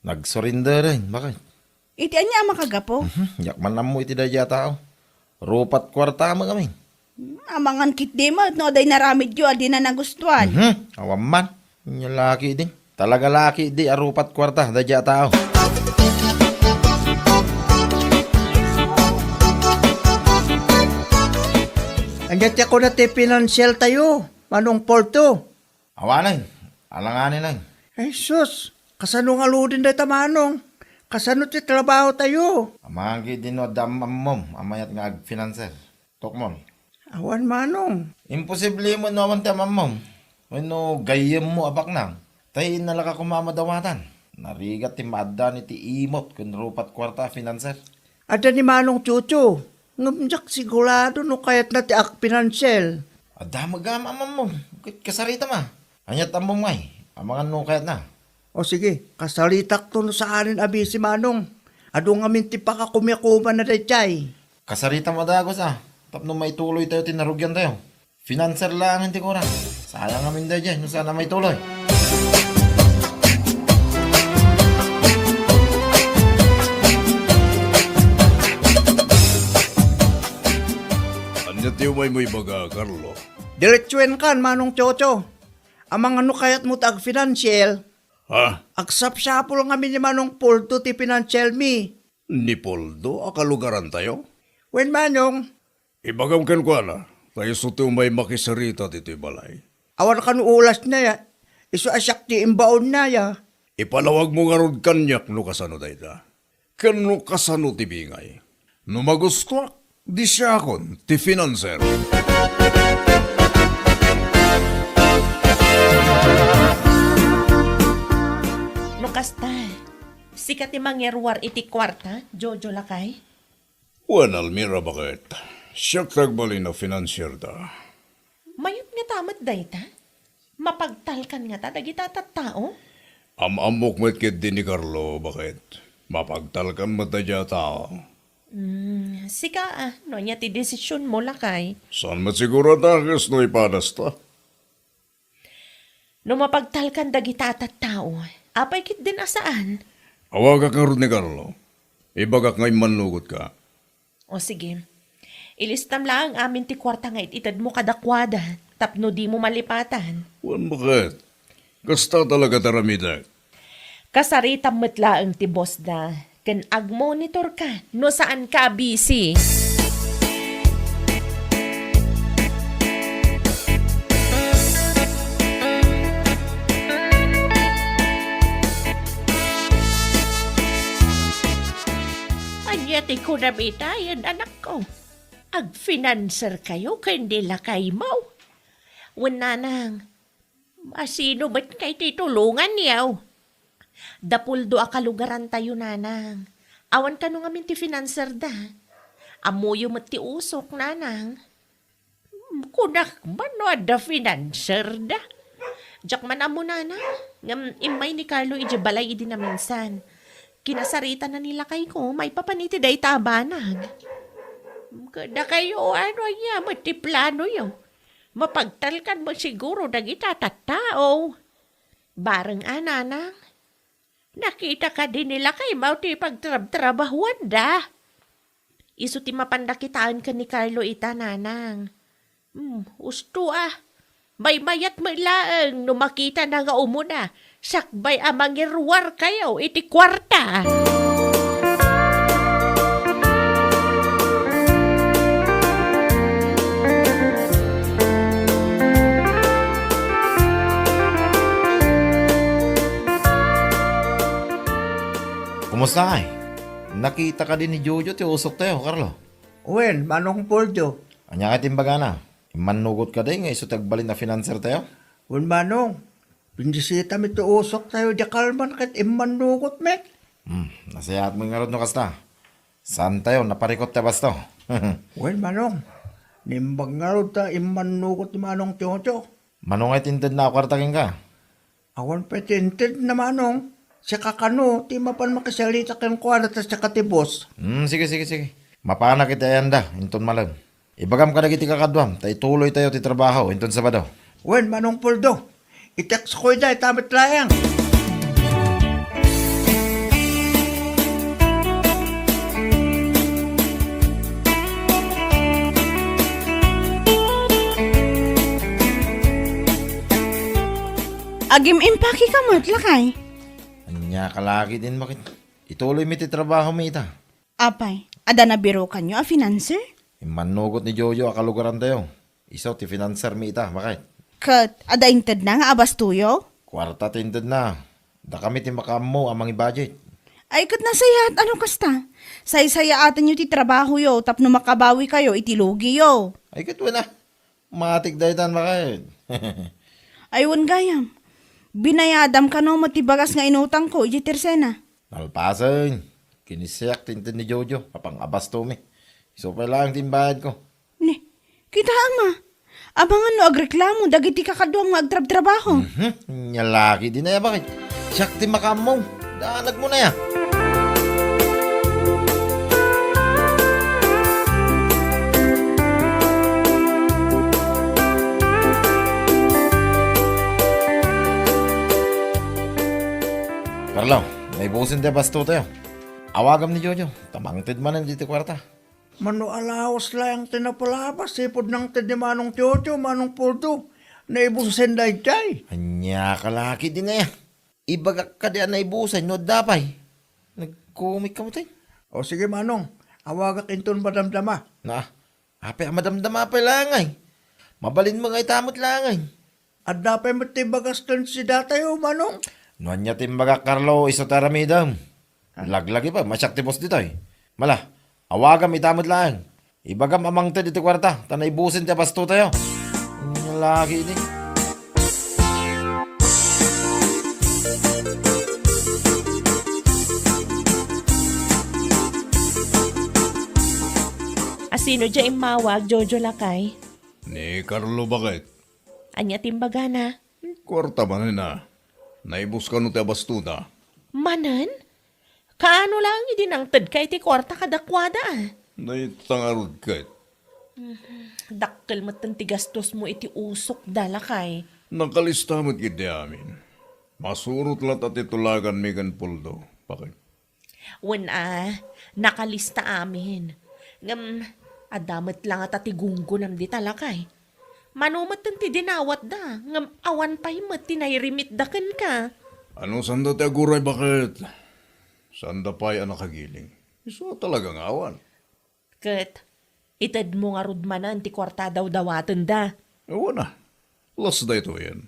Nagsurrender rin, bakit? Iti anya makagapo. Yakman na mo iti dadya tao. Rupat kwarta mo kami. Amangan kit di mo, no day naramid yo, adi na nagustuhan. Awan man. Yung laki din. Talaga laki di arupat kwarta dadya tao. Andiyan ko na ti financial tayo. Manong Porto. Awanin. Alanganin lang. Ay sus, kasano nga ludin dahi tamanong? Kasano ti trabaho tayo? Amagi din o damamom. Amayat nga ag-financer. Tokmol. Awan manong. Imposible mo naman tamamom. Ano gayem mo abak nang. Tayo nalaka kumamadawatan. Narigat ti madda ni ti imot kun rupat kwarta financer. Ada ni Manong Chucho. Ngamjak sigurado no kayat na ti ak financial. Ada magama amam mo. Kasarita ma. Anyat amom ngay. Amangan no kayat na. O sige, kasalitak to no sa anin abi si Manong. Ado nga minti pa ka kumyakuman na dechay. Kasarita mo dagos ah. Tapno may tuloy tayo tinarugyan tayo. Financer lang hindi ko rin. Sayang amin daw dyan. Sana may tuloy. Anya tiyo may baga, Carlo. Diretsuen kan, Manong Chocho. Amang ano kayat mo tag financial, Ha? agsapsapol nga ni Manong Porto ti financial mi. Ni Poldo, akalugaran tayo? Wen Manong, Ibagam kan ko na, tayo suto may makisarita dito balay. awan kan ulas na ya. Isu asyak ti imbaon na ya. Ipalawag mo nga rod kanyak no kasano dayta. Kano kasano ti bingay. No magustuak, di siya akon ti financer. No kasta, sikat ti mangyarwar iti kwarta, Jojo lakay. Wan Almira bakit? Siya tagbali na financer da. Mayot nga tamat dayta. Mapagtalkan nga ta, dagita tattao. Amok met kit din ni Carlo, bakit? Mapagtalkan mo tadya tao. Sika no niya ti desisyon mo lakay. Saan mat siguro takis no ipadas ta? No mapagtalkan dagita tattao, apay kit din asaan. Awagak nga rod ni Carlo. Ibagak ngay manlugot ka. O sige, ilistam lang ang amin ti kwarta nga itad mo kadakwada, tapno di mo malipatan. Wan bakit? Kasta talaga taramidak. Kasaritam metla ang ti boss da, ken ag-monitor ka, no saan ka busy. Anyati ko na bitayan, anak ko. Ag-financer kayo, kundi lakay mo. Wala nang, asino ba't kay titulungan yaw? Dapuldo akalugaran tayo, nanang. Awan ka nung amin ti financer da. Amuyo mat ti usok, nanang. Kunak mano da financer da. Jak man amo, nanang. Ngam imay ni Carlo iji balay idi na minsan. Kinasarita na nila kay ko, may papaniti day tabanag. Kada kayo, ano niya, matiplano yun. Mapagtalkan mo siguro dagita tattao. Bareng ananang. Nakita ka din nila kay mauti pagtrabahuan da. Isu ti mapandakitaan ka ni Carlo ita, nanang. Usto May mayat laeng no makita na nga umuna. Sakbay amang irwar kayo iti kwarta. Kumusta kay? Nakita ka din ni Jojo ti usok tayo, Carlo. Wen, manong Poldo. Anya ka timbaga na. Manugot ka din nga iso tagbalin na financer tayo. Wen, manong. Pindisita mi usok tayo di kalman kat imanugot met. Nasayat mo nga rin no kasta. Saan tayo? Naparikot ta basto. Wen, manong. Nimbag nga rin ta imanugot ni manong Chocho. Manong ay tinted na kwartakin ka. Awan petinted na manong. Siya kakano, ti mapan makasalita kang kwarta sa katibos. Sige. Mapana kita yan da, inton malang. Ibagam ka na kiti kakadwam, tay tuloy tayo ti trabaho, inton Sabado. Wen, manong Poldo. Iteks ko da, tamit layang. Agim impaki ka mo't lakay. Anya kalaki din bakit? Ituloy mi ti trabaho mi ita. Apay, ada na biro kanyo a financer? Manugot ni Jojo akalugaran tayo. Isaw ti financer mi ita, bakit? Kat, ada inted na nga abas tuyo? Kwarta tinted na. Da kami ti makamo amang i-budget. Ay, kat nasaya at ano kasta? Say-saya atan nyo ti trabaho yo, tapno makabawi kayo, itilugi yo. Ay katwa na. Matik daytan bakit? Aywan gayam. Binayadam ka no matibagas nga inutang ko, iti tersena. Nalpasan. Kinisiyak tinted ni Jojo. Kapang abas to mi. So pa lang timbayad ko. Ne, kita ama. Abangan no agreklamo, dagiti kakadwam nga agtrab-trabaho. Nyalaki din na ya bakit? Siyak ti makamo. Daanag mo na ya. Carlo, may busin de basto tayo. Awagam ni Jojo. Tamangtid man ang dito kwarta. Mano alawas lang tinapalabas, sipod ng tedi manong Chocho, manong Poldo. Naibusin da itay. Anya kalaki din na ya. Ibagak ka di na ibusan, no dapay. Nagkumik ka mo tayo. O sige manong, awagak inton madamdama. Na, ape madamdama pa langay. Mabalin mo nga itamot langay. At dapat matibagas tan si datayo manong. Nuan niya timbaga Carlo iso taramidam. Laglagi pa, masyak tipos dito eh. Mala, awagam itamad lang. Ibagam amang te dito kwarta, tanay busin tiya basto tayo. Ang laki ini. Asino dya imawag, Jojo Lakay? Ni Carlo bakit? Anya timbaga na. Kwarta man na. Naibus ka no te bastuta. Manan? Kaano lang idinangtad kay ti kwarta kadakwada ah. Naitangarod ka. Dakkel matan ti gastos mo iti usok dalakay. Nakalista mo't gidi amin. Masurot lang at itulagan Megan Puldo. Bakit? Nakalista amin. Adamat lang at atigunggo nam di talakay. Manumat ti dinawat da. Awan pa himat tinayrimit daken ka. Ano sanda te aguray bakit? Sanda pa'y anak kagiling. Iso talagang awan. Kat, itad mo nga rudmanan ti kwarta daw dawatan da. Ewan na. Las da ito yan.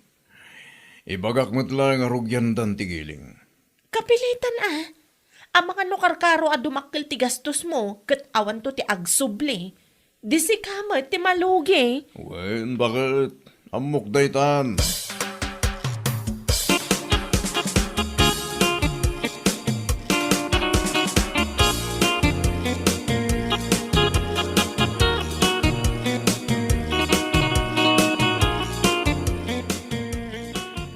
Ibagak mo't lang arugyan dan tigiling. Kapilitan ah. Ang mga nukarkaro a dumakkel ti gastos mo, kat awan to ti agsubli. Di si kamat ti malugi. Wen, bakit? Amok daytan.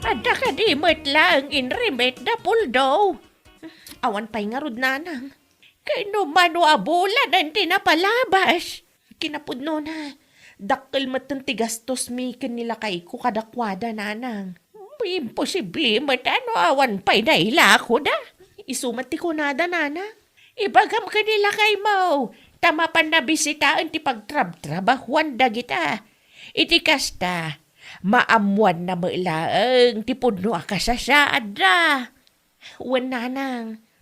Ada ka di lang inrimit da puldo. Awan pa'y nga rod nanang. Kay no mano abula na tinapalabas. Kinapudno na. Dakkel matan ti gastos mi kanila kay ko kadakwada nanang. Imposible matano awan pa'y naila ako da. Isumat ti kunada nana. Ibagam kanila kay mo. Tama pa na bisitaan ti pagtrab-trabahuan da kita. Iti kasta. Maamuan na mailaang ti pudno akasasaad da. Wan nanang.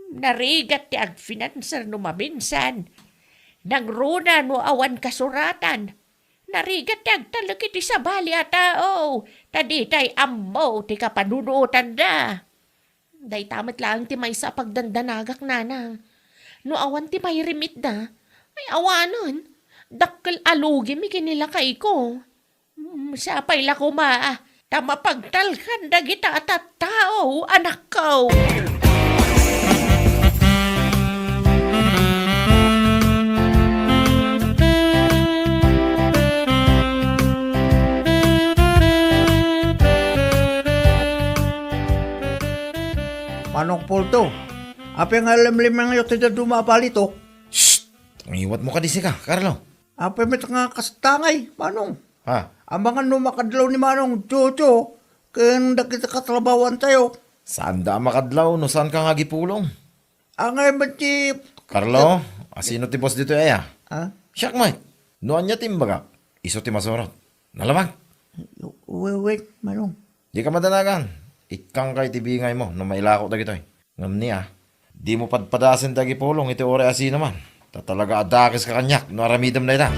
Narigat ti agfinanser no maminsan. Nang runa no awan kasuratan. Narigat ti agtalag iti sabali a tao. Taditay ammo ti kapanunutan da. Day tamat lang ti may sa pagdandanagak nanang. No awan ti may rimit da. Ay awanon. Dakkel alugi mi kinila kay ko. Sapay la ko maa. Tama pagtalkan da kita at tao, anak ko. Manong Pulto, apa nga limlimang yung tida dumapalito? Shh! Ang iwat mo ka di ka, Carlo. Apa met nga kastangay, Manong? Ha? Ang mga numakadlaw ni Manong Jojo, kaya kita katrabawan tayo. Saan da makadlaw? No saan ka nga gipulong? Ang ay mati... Carlo, asino ti boss dito aya? Ha? Siyak mate. Noan niya timbaga. Iso ti masorot. Nalamang. Wait, Manong. Di ka madanagan. Ikang kay tibingay mo no mailako da gitoy. Ngam niya. Di mo padpadasin da gipulong iti ore asino man. Tatalaga adakis ka kanyak no aramidam na ita.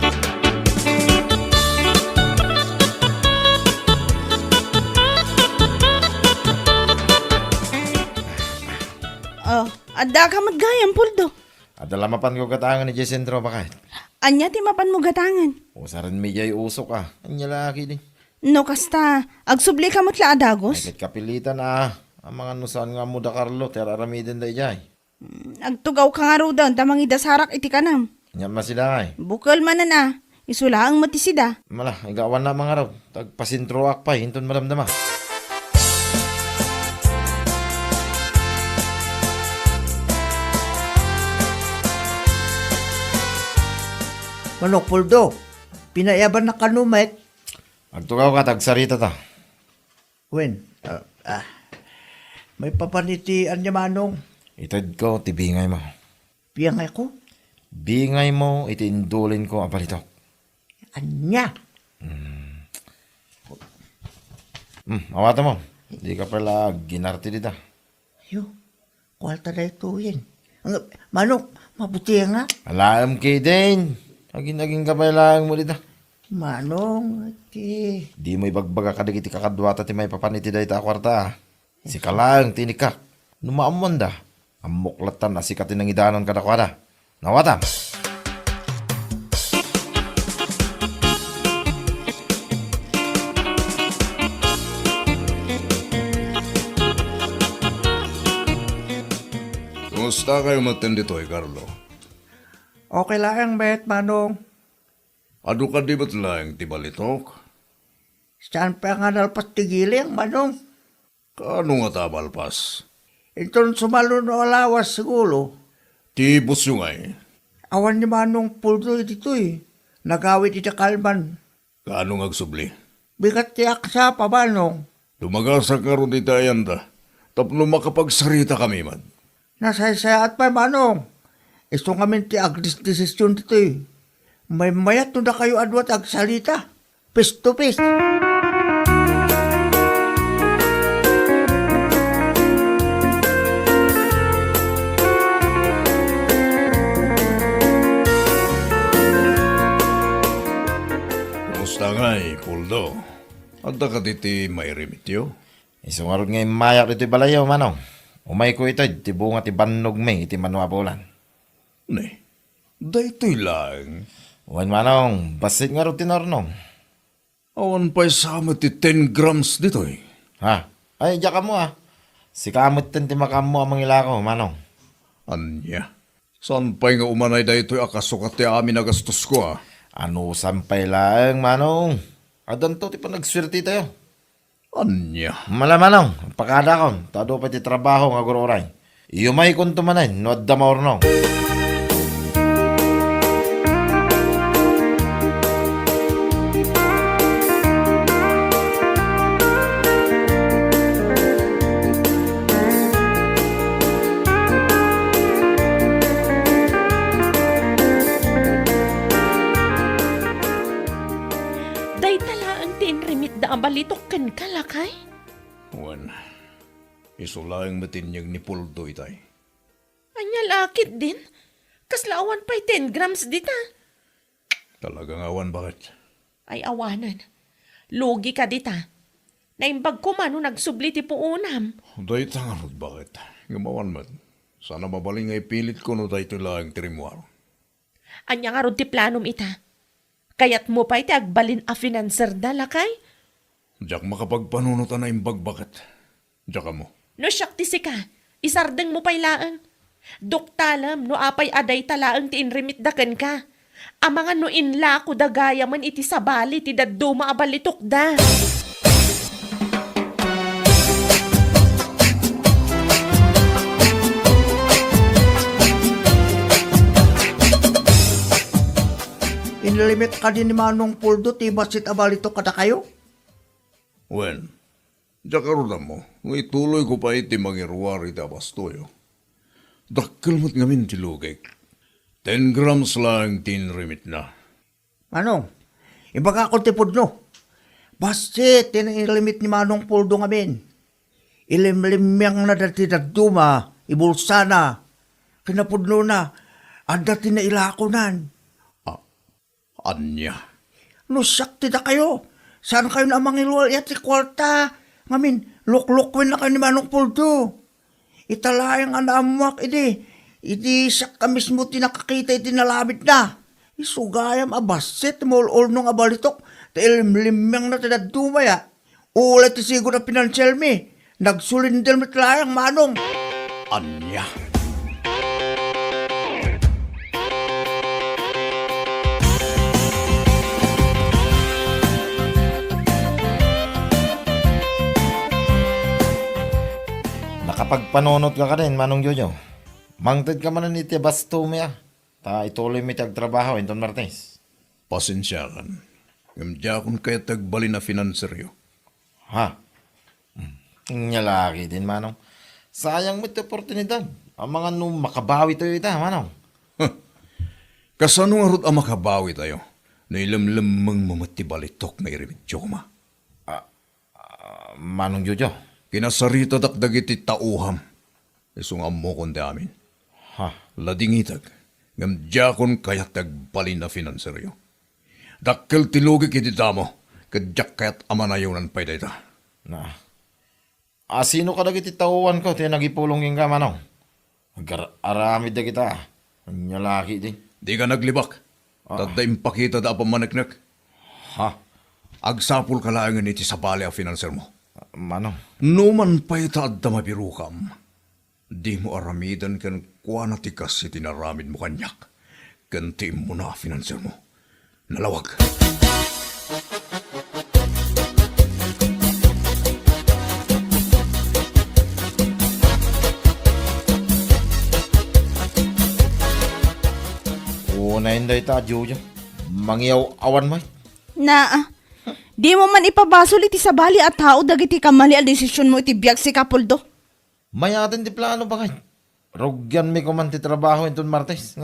Oh, adda ka magayang puldo. Adala mapan ko katangan ni Jesentro bakit? Anya ti mapan mo gatangan. Usaran mi jay usok ah. Anya laki din. No kasta, agsubli ka matla adagos. Ay kapilitan ah. Ang mga nusan nga mo da Carlo, tera aramidin da jay. Agtugaw ka nga ro doon, tamang idasarak iti kanam. Nya masida ay. Bukal manan ah, isulaang matisida. Mala, igawan na mga raw. Tagpasintroak pa, hinton maramdama. Manong Puldo, pinayaban na kanumet. Agtugaw ka, tagsarita ta. Wen, may papanitian niya Manong. Itad ko, tibingay mo. Piyang ako. Bingay mo, itiindulin ko ang palitok. Anya? Awata mo. Di ka pala ginarti dita. Yo, kwalta na ito yan. Manong, mabuti nga. Alam kay din. Aging kabaylaan mo dita. Manong, Di mo ibagbaga kadag iti kakadwata ti may papaniti da ita kwarta. Si kalang tinikak. Numaamon da. Amuklatan na si katinangidanon kadakwada. Nawatam. Kumusta kayo matindito Carlo? Okay lang, bet, Manong. Ado ka di ba't lang tibalitok? Saan pa nga nalpas tigiling, Manong? Kaano nga tabalpas? Ito sumalo no alawas siguro. Tibos yung ay. Awan ni Manong puldo dito eh. Nagawit iti kalman. Kaano nga agsubli? Bigat tiyak sa pa, Manong. Lumagasa ka ron dito ayanda. Tapno makapagsarita kami man. Nasaysayat pa, Manong. Isto kami ti agdis desisyon dito eh. May mayat no na kayo adwat agsalita. Face to face. Kumusta nga Puldo? Adda ka diti may remityo? Isungarod nga mayak dito balayaw, manong. Umay ko ito, ti bunga ti bannog may, iti manuabulan. Ne, daytoy lang. Uwan manong, basit nga rin tinornong. Awan pa'y sama ti 10 grams dito eh. Ha? Ay, diya ka mo ah. Si kamot tin ti makamo ang mga ko, manong. Anya, saan pa'y nga umanay daytoy akasukat ti amin na gastos ko ah. Ano sampay lang, manong. Adan to, ti pa nagswerte tayo. Anya, Malamanong, pakada kon, tado pa ti trabaho nga gururay. Iyumay kon tumanan, no adda maurnong. Day tala ang tinrimit da ang balitok ken kalakay. wan. Isulaing matinyag ni Puldo itay. Anya lakit din. Kaslaawan pa'y 10 grams dita. Talagang awan bakit? Ay awanan. Lugi ka dita. Naimbag ko man no nagsubli ti puunam. Day tanganod bakit? Gumawan man. Sana mabaling ay pilit ko no daytoy lang tirimuar. Anya nga ron ti planom ita. Kayat mo pa iti agbalin a financer da lakay? Diyak makapagpanunutan na imbag bakit? Diyak mo. No siyak ti sika. Isardeng mo pa'y laang. Duktalam no apay aday talaang ti inrimit daken ka. Ang mga no inla ko dagaya man iti sabali ti daddo maabalitok da. Inlimit ka din ni Manong Puldo, ti basit abalito kada kayo? Wen, diyak karoon mo. Nung ituloy ko pa iti mangiruwari iti abastoyo. Dakkel mo't ngamin ti lugay. 10 grams lang tinrimit na. Manong, ibaga ko ti Pudno. Basit, tinilimit ni Manong Puldo ngamin. Ilimlimyang na dati daduma, ibulsa na. Kinapudno na, dati na ilakonan. Anya. No, sakti na kayo. Saan kayo na mangiluwal yat si kwarta? Ngamin, luklukwin na kayo ni Manong Puldo. Italayang anamuak, Idi sak ka mismo tinakakita iti nalabit na. Isugayam abasit mo nung abalitok. Tailimlimyang na tinadumaya. Ulit ti siguro na pinansyal mi. Nagsulindel mit layang Manong. Anya. Nakapagpanunot ka rin, manong Jojo. Mangtid ka man ni ti basto mi ah. Ta ituloy mi tagtrabaho, Inton Martes. Pasensya kan. Ngamdya kung kaya tagbalin na finanseryo. Ha? Nyalaki din, manong. Sayang mo iti oportunidad. Ang mga nung makabawi tayo ita, manong. Kasano nga rot ang makabawi tayo? Na ilamlamang mamatibalitok na irimidyo ko ma. Manong Jojo. Kinasarita dakdag iti tauham. Isong amo kundi amin. Ha? Ladingitag. Ngamdya kon kaya tagbalin na finanseryo. Dakkel tilugik iti damo. Kadyak kaya't amanayunan pa ita. Na. Sino ka dagiti tauhan ko, tiyan nagipulong yung kamanaw. Aramid na kita. Ang laki di. Di ka naglibak. Tadda impakita da pamaneknek. Ha? Agsapul ka lang iti sa bali a finanser mo. Manong? Numan pa'y taadda mapirukam. Di mo aramidan kan kuana tikas iti naramid mo kanyak. Kanti mo na finanser mo. Nalawag. Unayin da ita, Jojo. Mangyaw awan mo. Di mo man ipabasol iti sa bali at tao dagiti kamali al desisyon mo iti biyag si Kapuldo. Mayatin di plano ba kayo? Rogyan mi ko man ti trabaho inton Martes.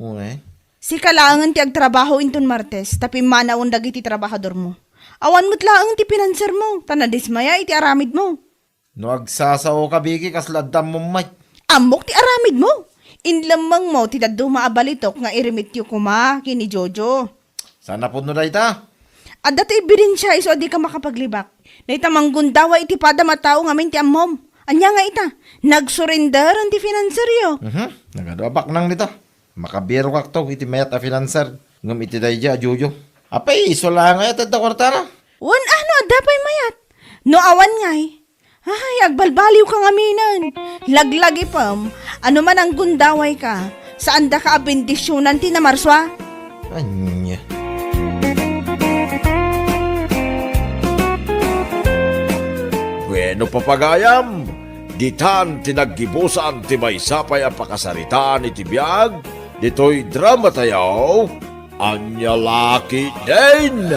Unay. Si kalangan ti agtrabaho inton Martes, tapi manawon dagiti trabahador mo. Awan mo't laang ti pinanser mo, tanadismaya iti aramid mo. No agsasaw ka bigi kas laddam mo may. Amok ti aramid mo. Inlamang mo ti daddo maabalitok nga irimityo kuma kini Jojo. Sana po no da ita. At dati ebidensya iso di ka makapaglibak. Na ita manggundawa iti pada matao ngamin ti ammom. Anya nga ita, nagsurrender ang ti finanseryo. Nagadabak nang nito. Makabiro kak to, iti mayat a financer. Ngam iti dayja, Jojo. Apay, iso lang nga ito kwartara. Wan ano, dapay mayat. No awan ngay. Ay, agbalbaliw ka ngaminan. Laglagi pam, ano man ang gundaway ka. Saan da ka abendisyonan ti na marswa? Anya. Bueno papagayam, ditan tinaggibusan ti may sapay ang pakasaritaan iti biyag, dito'y drama tayaw, anya laki din.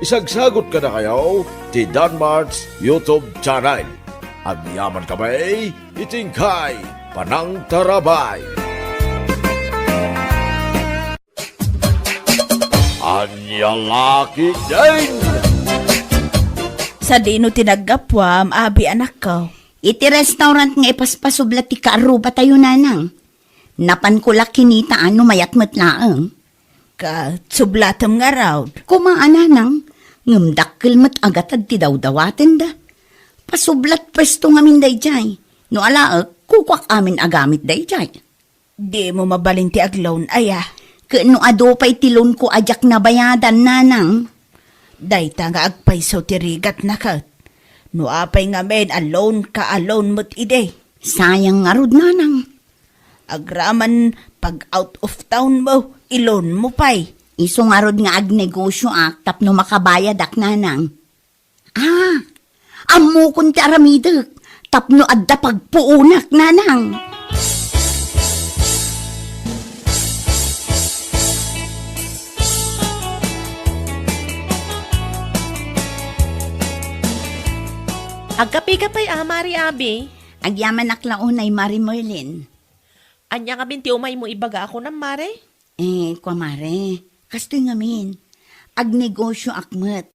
Isagsagot ka na kayo, ti Danmar's YouTube channel. Ang yaman kamay, itingkay, panang tarabay. Anya laki din. Sa dino tinagapwam, abi anak ko. Iti restaurant nga ipaspasublat ti kaaruba tayo nanang. Napan ko lak kinita ano mayat matlaang. Ka, sublatam nga raw. Kumaan nanang, ngamdakkel mat agatad ti dawdawaten da. Pasublat pwesto ngamin dayjay. No alaak, kukwak amin agamit dayjay. Di mo mabalin ti agloan, aya. Kano ado pa'y tilon ko ajak na bayadan nanang. Dayta nga agpayso ti rigat na kat. No apay nga men alone ka alone mo't ide. Sayang nga rod nanang. Agraman pag out of town mo, ilon mo pay. Iso nga rod nga agnegosyo tapno makabayad ak nanang. Amo kun ti aramidek, tapno adda pagpuunak nanang. Agkapi-kapay Mari Abi. Agyaman aklaunay Mari Merlin. Anya nga binti umay mo ibaga ako ng Mare? Kwa Mare, kastoy ngamin. Agnegosyo akmet.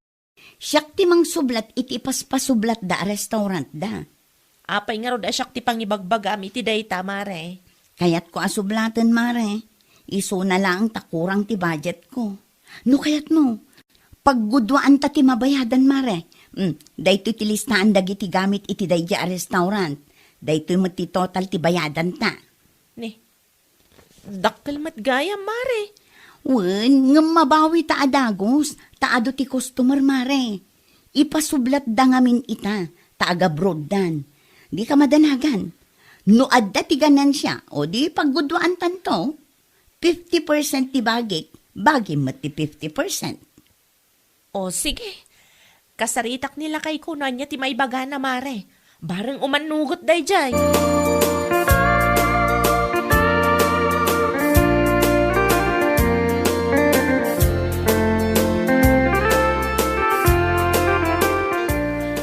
Siyak ti mang sublat iti paspasublat da restaurant da. Apay nga rod asyak ti pangibagbagam iti dayta Mare. Kayat ko asublatan Mare. Iso na lang takurang ti budget ko. No kayat mo, paggudwaan ta ti mabayadan Mare. Dayto ti listahan dagiti gamit iti dayja a restaurant. Dayto mo ti total ti bayadan ta. Ni, dakkel mat gaya Mare. Wen, nga mabawi ta adagos, taado ti customer Mare. Ipasublat da ngamin ita, taaga broaddan. Di ka madanagan. No adda ti ganansya, o di paggudwaan tanto, 50% ti bagi mo ti 50%. O sige, kasaritak nila kay kunan niya ti may baga na Mare. Bareng umanugot dayjay.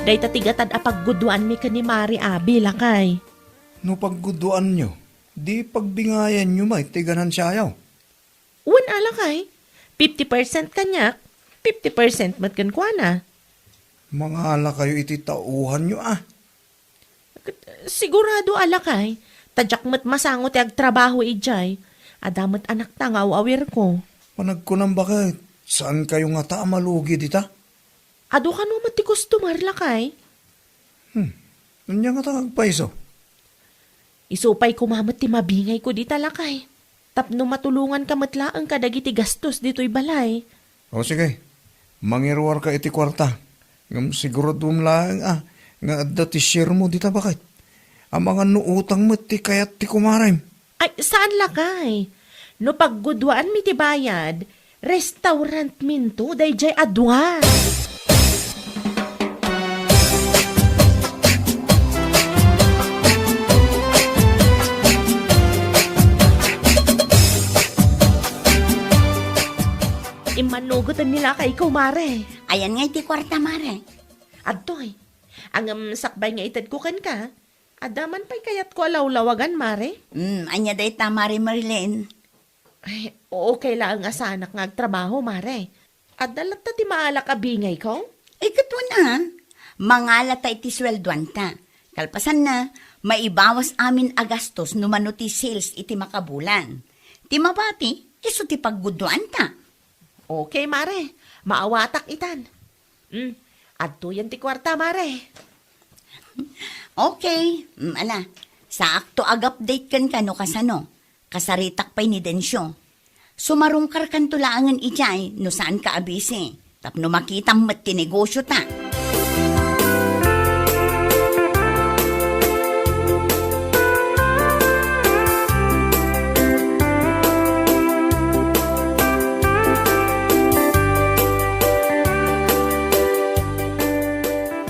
Dayta tigatad apagguduan mi ka ni Mari Abi lakay. No pagguduan nyo, di pagbingayan nyo may tiganan siya ayaw. Uwan alakay, 50% kanyak, 50% matkan kwa na. Mga ala kayo iti tauhan nyo Sigurado alakay, tadyak mat masangot ag trabaho ijay. Adamat anak tangaw awir ko. Panag ko nang bakit, saan kayo nga ta malugi dita? Ado ka no mati customer lakay? Anya nga tagagpaiso. Isupay kumamot ti mabingay ko di talakay. Tapno matulungan ka matlaang kadagiti gastos dito'y balay. O sige, mangiruar ka iti kwarta. Ngam siguradum lang nga adda ti share mo dita bakit? Ang mga nuutang mo ti kayat ti kumarim. Ay, saan lakay? No paggudwaan mi ti bayad, restaurant minto, dayjay adwa. Imanugutan nila kay kumare. Ayan nga iti kwarta, mare. Adtoy, ang sakbay nga itad ko kan ka, adaman pa'y kayat ko alawlawagan, mare. Anya day ta, Mari Merlin. Ay, oo, kailangan nga sanak nga agtrabaho, mare. Adalat ta ti maalak abingay ko? Ay, katwa na. Mangala ta iti sweldoan ta. Kalpasan na, maibawas amin agastos no mano ti sales iti makabulan. Ti mabati, iso ti pagguduan ta. Okay, mare. Maawatak itan. Adto yan ti kwarta, mare. Okay, sa akto ag-update kan kano kasano. Kasaritak pa'y ni Densyo. Sumarungkar kan tulaangan ijay no saan ka abisi. Tapno makita mo't tinegosyo ta.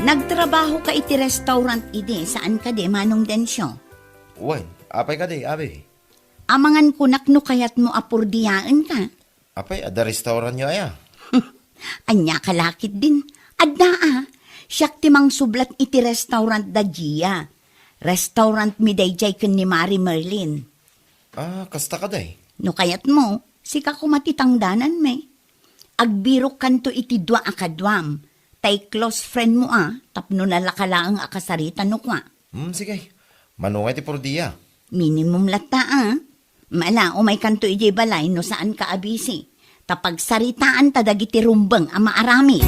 Nagtrabaho ka iti restaurant ide, saan ka de, Manong Densyo? Wen, apay ka di, abi. Amangan kunak no kayat mo apurdiyaan ka. Apay, ada restaurant nyo aya. Anya kalakit din. Adda siyak timang sublat iti restaurant da Gia. Restaurant mi dayjay ken ni Mari Merlin. Kasta ka day. No kayat mo, sika kumatitangdanan me. Agbirok kanto iti dua akadwam. Tay close friend mo tapno nalakalaang akasarita no kwa. Sige. Manungay ti pordiya. Minimum lata Mala, umay kanto ijay balay no saan ka abisi. Tapag saritaan ta dagiti rumbeng ang maarami.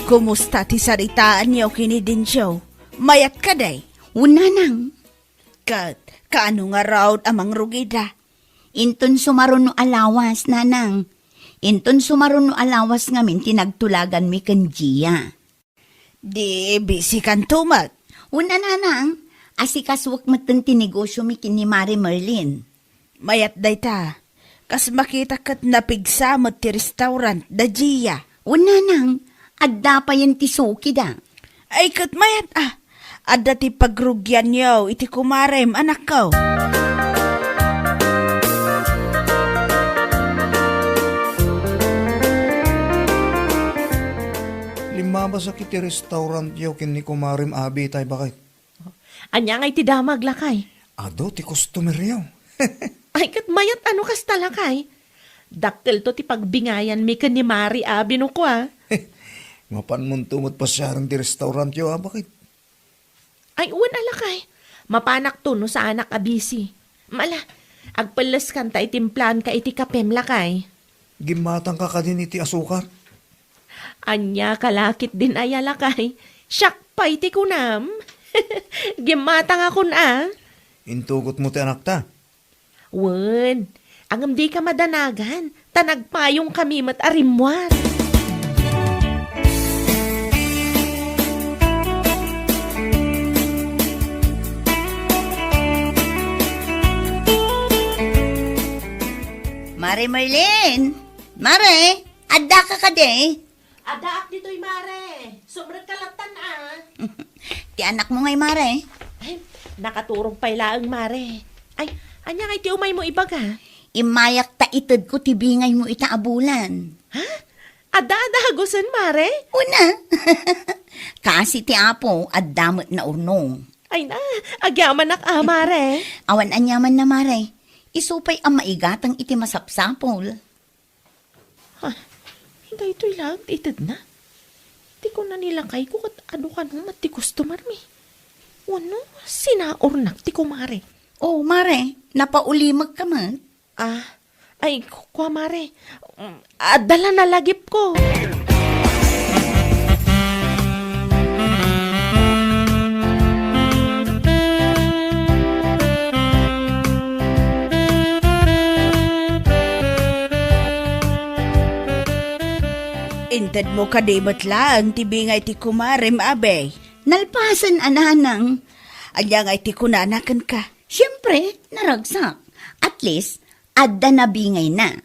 Kumusta ti saritaan niyo kini Densyo? Mayat ka day? Una nang. Kaano nga raw amang rugida? Inton sumaron no alawas, nanang. Inton sumaron no alawas ngamin tinagtulagan mi ken Gia. Di busy kan tumat. Una nanang, asikaswak meten tinegosyo mi ken ni Mari Merlin. Mayat day ta. Kas makita kat napigsa mo ti restaurant da Gia. Una nang, adda pa yan ti suki da. Ay kat mayat Adda ti pagrugyan niyo iti kumarem anak ko. Limaba sa kiti restaurant yaw kin ni kumarim abi tay bakit? Anya nga iti damag lakay. Ado ti customer yaw. Ay, kat mayat ano kas talakay. Dakkel to ti pagbingayan mi ken ni Mari abi no kwa. Mapan mo tumot pa siya ti restaurant yaw bakit? Ay, uwan alakay. Mapanak to no sa anak abisi. Mala, agpalas kan ta itimplan ka iti kapem lakay. Gimatang ka din iti asukar. Anya kalakit din ay alakay. Siyak pa iti kunam. Gimatang ako na. Intugot mo ti anak ta. Wen, angam di ka madanagan. Tanagpayong kami mat arimwat. Mari Merlin! Mare! Adda ka de? Adaak dito'y Mare. Sobrang kalatan Ti anak mo ngay, Mare. Ay, nakaturong pa ilaang Mare. Ay, anya ngay ti umay mo ibaga. Imayak ta itad ko tibingay mo itaabulan. Ha? Ada gusan Mare? Una. Kasi ti apo, addamot na urnong. Ay na, agyaman Mare. Awan anyaman na, Mare. Isupay ang maigatang iti masapsapol. Hindi ito'y lang, itad na. Ti ko na nilakay ko kat ado ka nung mati customer mi. Wano, sinaornak ti kumare. Oh, mare, napaulimag ka man. Ay, kwa mare. Dala na lagip ko. Intad mo kadimot lang, tibingay ti kumarem, abay. Nalpasan ananang. Anya nga ti kunanakan ka. Siyempre, naragsak. At least, adda na bingay na.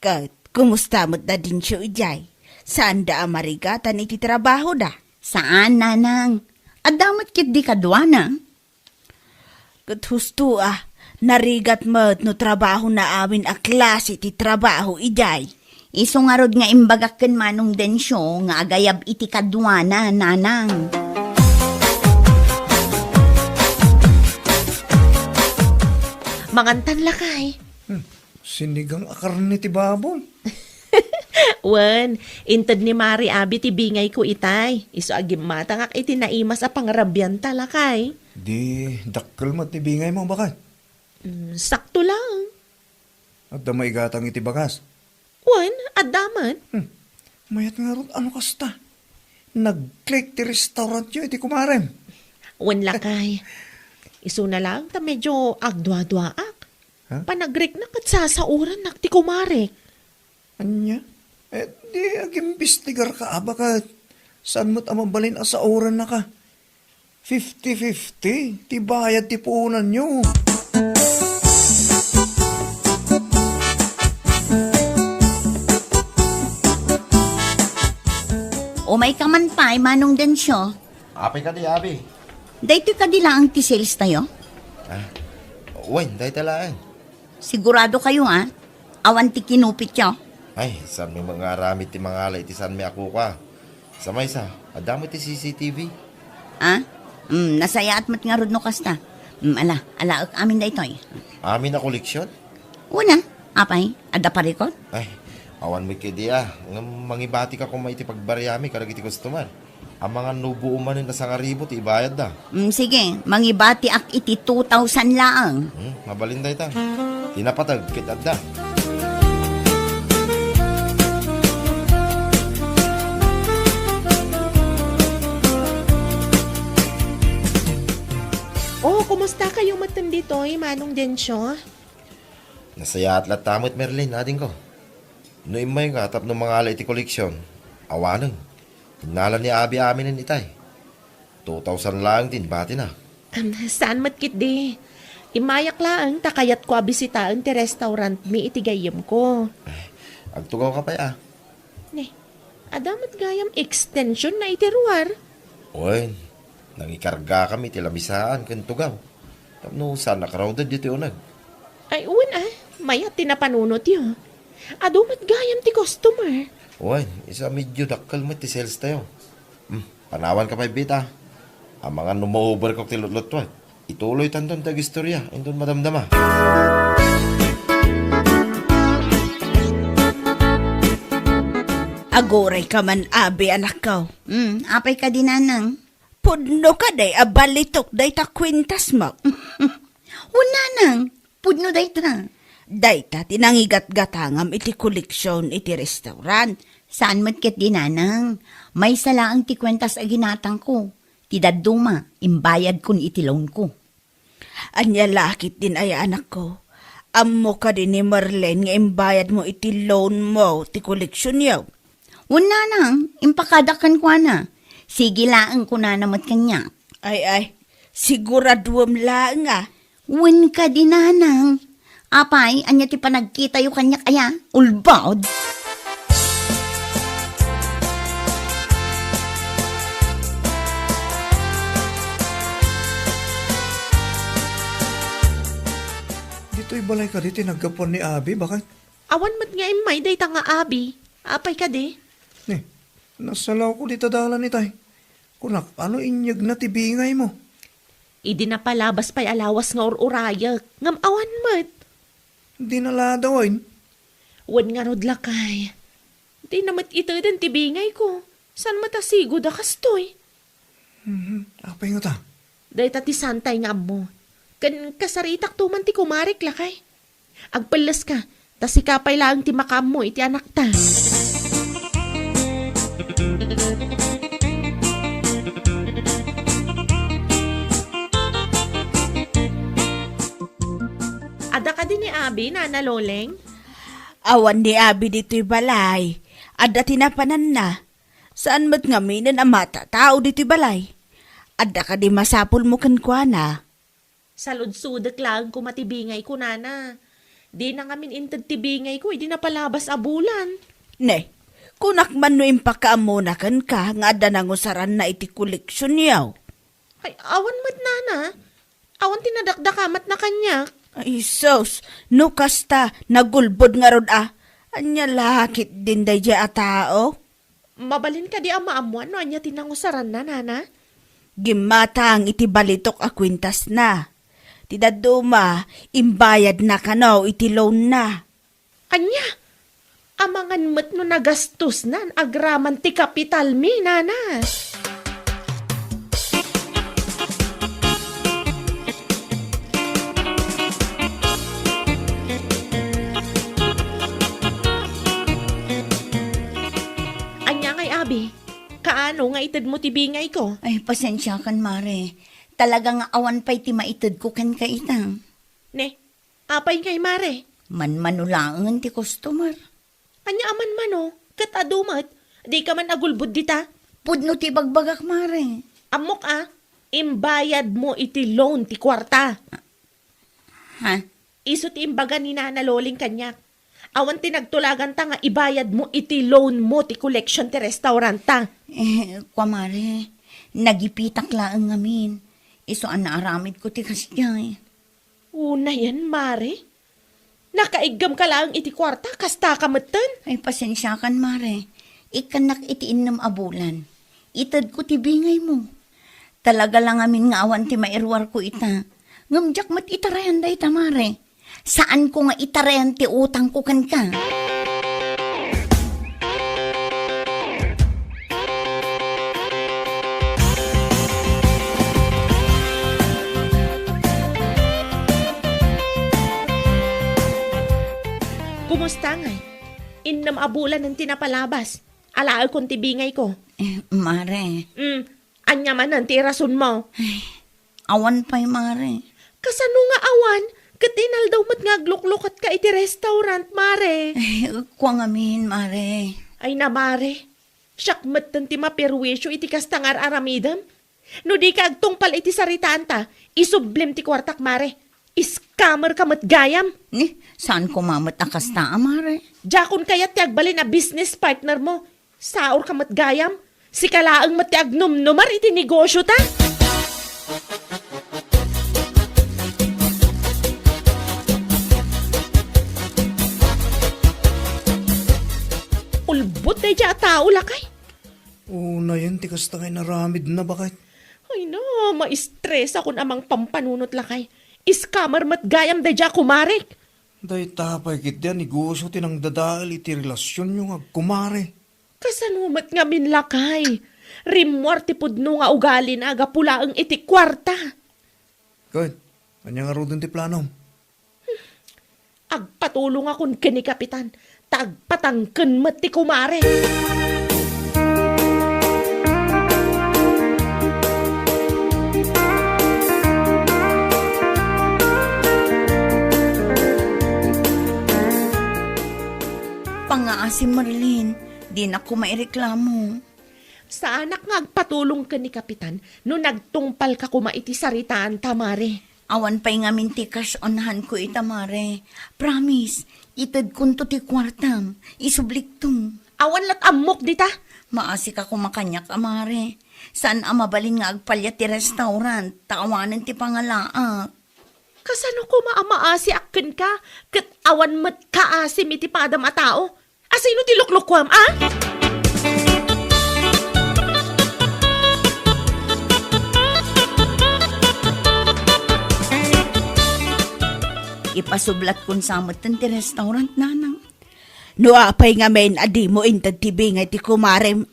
Kat, kumusta mo't na din siya ijay? Saan da amarigatan iti trabaho da? Saan, nanang? Adamat kit di kadwana. Kat husto narigat mo't no trabaho na amin a klase ti trabaho ijay. Iso nga rod nga imbagakken manong densyo nga agayab iti kadwana, nanang. Mangantan lakay. Sinigang akarni ti babong. Wan, intad ni Mari Abi ti bingay ko itay. Iso agim matangak iti naimas a pangrabyan talakay. Di, dakkel mo ti bingay mo bakit? Sakto lang. At damay gatang iti bagas. Wan, adaman. Mayat nga ron, ano kasta? Nag-click ti restaurant yun, iti kumarem. Wan lakay. Iso na lang, ta medyo agdwa-dwaak. Ha? Panagrek na kat sasauran nak ti kumarek. Anya? Di agimbestigar ka, baka saan mo't amabalin sa oran na ka? 50-50, ti bayad ti puunan nyo. Umay ka man pa, manong densyo. Apay ka di, Abi. Dahito ka dila ang ti-sales tayo? Uwan, dahil talaan. Sigurado kayo awan ti kinupit yo. Ay, saan may mga aramid ti mga alay, ti saan may ako ka. Sa may sa, adamo ti CCTV. Nasaya at mat nga rod no kasta. Alaak amin da itoy. Amin na koleksyon? Una, apay, ada parikot? Ay, awan mo kidi mangibati ka kung may iti pagbariyami karag iti customer. Ang mga nubo umanin na sa ngaribo, ti ibayad da. Sige, mangibati ak iti 2,000 laang. Mabalinday ta. Tinapatag, kitad da. Oh, kumusta kayo matan dito, manong densyo? Nasaya at latamot, Merlin, ading ko. No imay nga, tap ng mga alay iti koleksyon. Awanang. Hinalan ni Abi aminin itay. 2,000 lang din, bati na. Saan matkit di? Imayak lang, takayat ko abisitaan ti restaurant mi iti gayam ko. Agtugaw ka pa Ne, adamat gayam extension na iti ruwar. Uy, nangikarga kami ti lamisaan kan tugaw. Tapno saan nakarowded dito unag. Ay, uwan mayat tinapanunot yun. Adamat gayam ti customer. Uy, isa medyo dakkel mo ti sales tayo. Panawan ka pa bita. Ang mga numaover ko ti lutlutwat. Ituloy tanton tag istorya, indon madamdama. Agoray ka man, abi, anak ko. Apay ka dinanang. Pudno ka day, abalitok day ta kwintas mo. Una nang, pudno day ta. Day ta, tinangigat-gatangam iti koleksyon iti restaurant. Saan matkit dinanang? May salaang ti kwentas a ginatang ko. Ti daduma, imbayad kun iti loan ko. Anya lakit din ay anak ko. Ammo ka din ni Marlene nga imbayad mo iti loan mo ti koleksyon yaw. Una nang, impakadakan ko na. Sige laang ko na namat kanya. Ay, siguraduam lang Wen ka dinanang. Apay, anya ti panagkita yu kanya kaya, ulbod. Dito'y balay ka dito, nagkapon ni Abi, bakit? Awan mat nga imay day ta nga abi. Apay ka di? Nasalaw ko dito dalan ni tay. Kunak, ano inyag na tibingay mo? Idi na palabas pa'y alawas nga urayak. Ngam awan mat. Di naladawain. Wan nga rod lakay. Di namat ito din tibingay ko. San matasigo da kastoy? Apay nga ta? Day ti santay nga mo. Kan kasaritak tuman ti kumarik lakay. Agpalas ka, ta si kapay lang ti makam mo iti anak ta. Ada ka din ni Abi, Nana Loleng? Awan ni Abi dito'y balay. Adda tinapanan na. Saan mat ngaminan ang mata tao dito'y balay? Adda ka di masapul mo kan kwa na. Salud-sudak lang kumatibingay ko, Nana. Di na ngamin intad tibingay ko, di na palabas abulan. Ne, kunak man no impakaamuna kan ka nga adda nangusaran na iti koleksyon yaw. Ay, awan mat, Nana. Awan tinadakdakamat na kanya. Ay sos, no kasta nagulbod nga rod Anya lakit din day a tao. Mabalin ka di amaamuan no anya tinangusaran na, Nana. Gimatang iti balitok a kwintas na. Tidaduma, imbayad na kanaw iti loan na. Anya, amangan mat no nagastos na agraman ti kapital mi, Nana. Anya ngay, Abi, kaano nga itad mo tibingay ko? Ay, pasensya kan, Mare. Talagang awan pa'y ti maitid ko kan kaitang. Ne, apay ngay, Mare. Manmanulangan ti customer. Anya aman mano, katadumat, di ka man agulbud dita. Pudno ti bagbagak, Mare. Amok imbayad mo iti loan ti kwarta. Ha? Iso ti imbaga ni Nana Loling kanyak. Awan ti nagtulagan ta nga ibayad mo iti loan mo ti collection ti restaurant ta. Kwa, Mare, nagipitak laang ngamin. Iso ang naaramid ko ti kasyay. Una yan, Mare. Nakaigam ka lang iti kwarta, kasta ka matan. Ay, pasensya kan, Mare. Ikanak iti innam abulan. Itad ko ti bingay mo. Talaga lang amin nga awan ti mairwar ko ita. Ngamjak mat itarayan da ita, Mare. Saan ko nga itarayan ti utang ko kan ka? Kumusta nga? Innam abulan ng tinapalabas. Alaal kong tibingay ko. Mare, Anya man ang tirason mo. awan pa'y, Mare. Kasano nga awan? Katinal daw mat nga gluklukat ka iti restaurant, Mare. Kwa ngamin, Mare. Ay na, Mare. Siyak mat ti maperwisyo iti kastangar aramidam. No di ka agtungpal iti saritaan ta, isublim ti kwartak, Mare. Scammer ka mat gayam. Saan ko mamat akasta, Mare? Jakon kayat ti agbalin na business partner mo. Saor ka mat gayam. Si kalaang mat ti agnumnumar iti negosyo ta. Ulbot na dya tao lakay. Na yan, tikas ta kay naramid na bakit? Ay na, ma-stress ako namang pampanunot lakay. Scammer mat gayam da dya kumarek. Day tapay kit yan, negosyo tinang dadaal iti relasyon yung agkumare. Kasanumat nga min lakay. Rimwar ti pudno nga ugali na aga pula ang iti kwarta. Kahit, kanya nga rodon ti plano. Agpatulong akong kini kapitan. Tagpatangken mat ti kumare. Pangaasim, Marlene. Di na ko maireklamo. Sa anak nga agpatulong ka ni kapitan no nagtungpal ka kuma iti saritaan tamare. Awan pa'y nga mintikas onahan ko ita, Mare. Promise, itad kunto ti kwartam. Isublik tung. Awan lat amok dita. Maasi ka kumakanyak, Mare. Saan mabalin nga agpalya ti restaurant? Taawanan ti pangalaak. Kasano ko maamaasi akken ka? Kat awan mat kaasim iti padam a tao? Asino ti luklukwam, Ipasublat kun samot ti restaurant, nanang. No apay nga men adi mo intad tibingay ti kumarem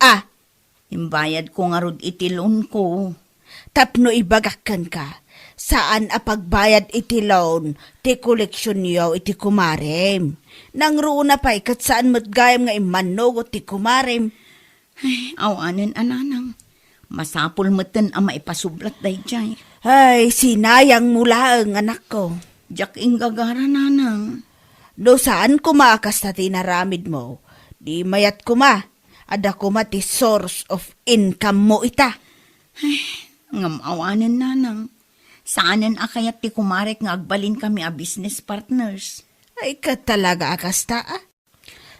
Imbayad ko nga rod itilon ko. Tapno ibagakan ka. Saan apagbayad iti loan, ti koleksyon niyo iti kumarem. Nang roon na pa ikat saan matgayam nga imanog o ti kumarem. Awanin ananang. Masapul meten ang maipasublat day jay. Ay, sinayang mula ang anak ko. Jak ing gagara nanang. Do saan kumakas na tinaramid mo? Di mayat kuma. Ada kuma ti source of income mo ita. Ngam awanin nanang. Saanen akayat ti kumarek nga agbalin kami a business partners. Ay ka talaga akasta ah.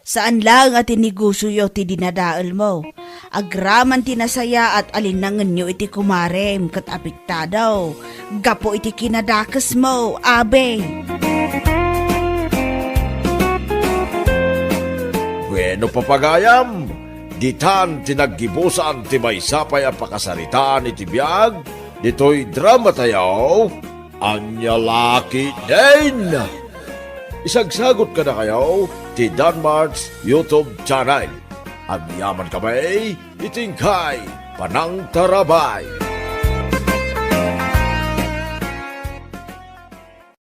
Saan lang at inigusuyo ti dinadaal mo? Agraman tinasaya at alinangan nyo iti kumarem kat apiktadaw. Gapo iti kinadakas mo, abe. Bueno papagayam, ditan tinaggibusan ti may sapay ang pakasaritaan iti biyag, dito'y drama tayo, anya laki din. Isagsagot ka na kayo, ti Danmarks YouTube channel. Ang yaman kamay, itingkay, panang tarabay.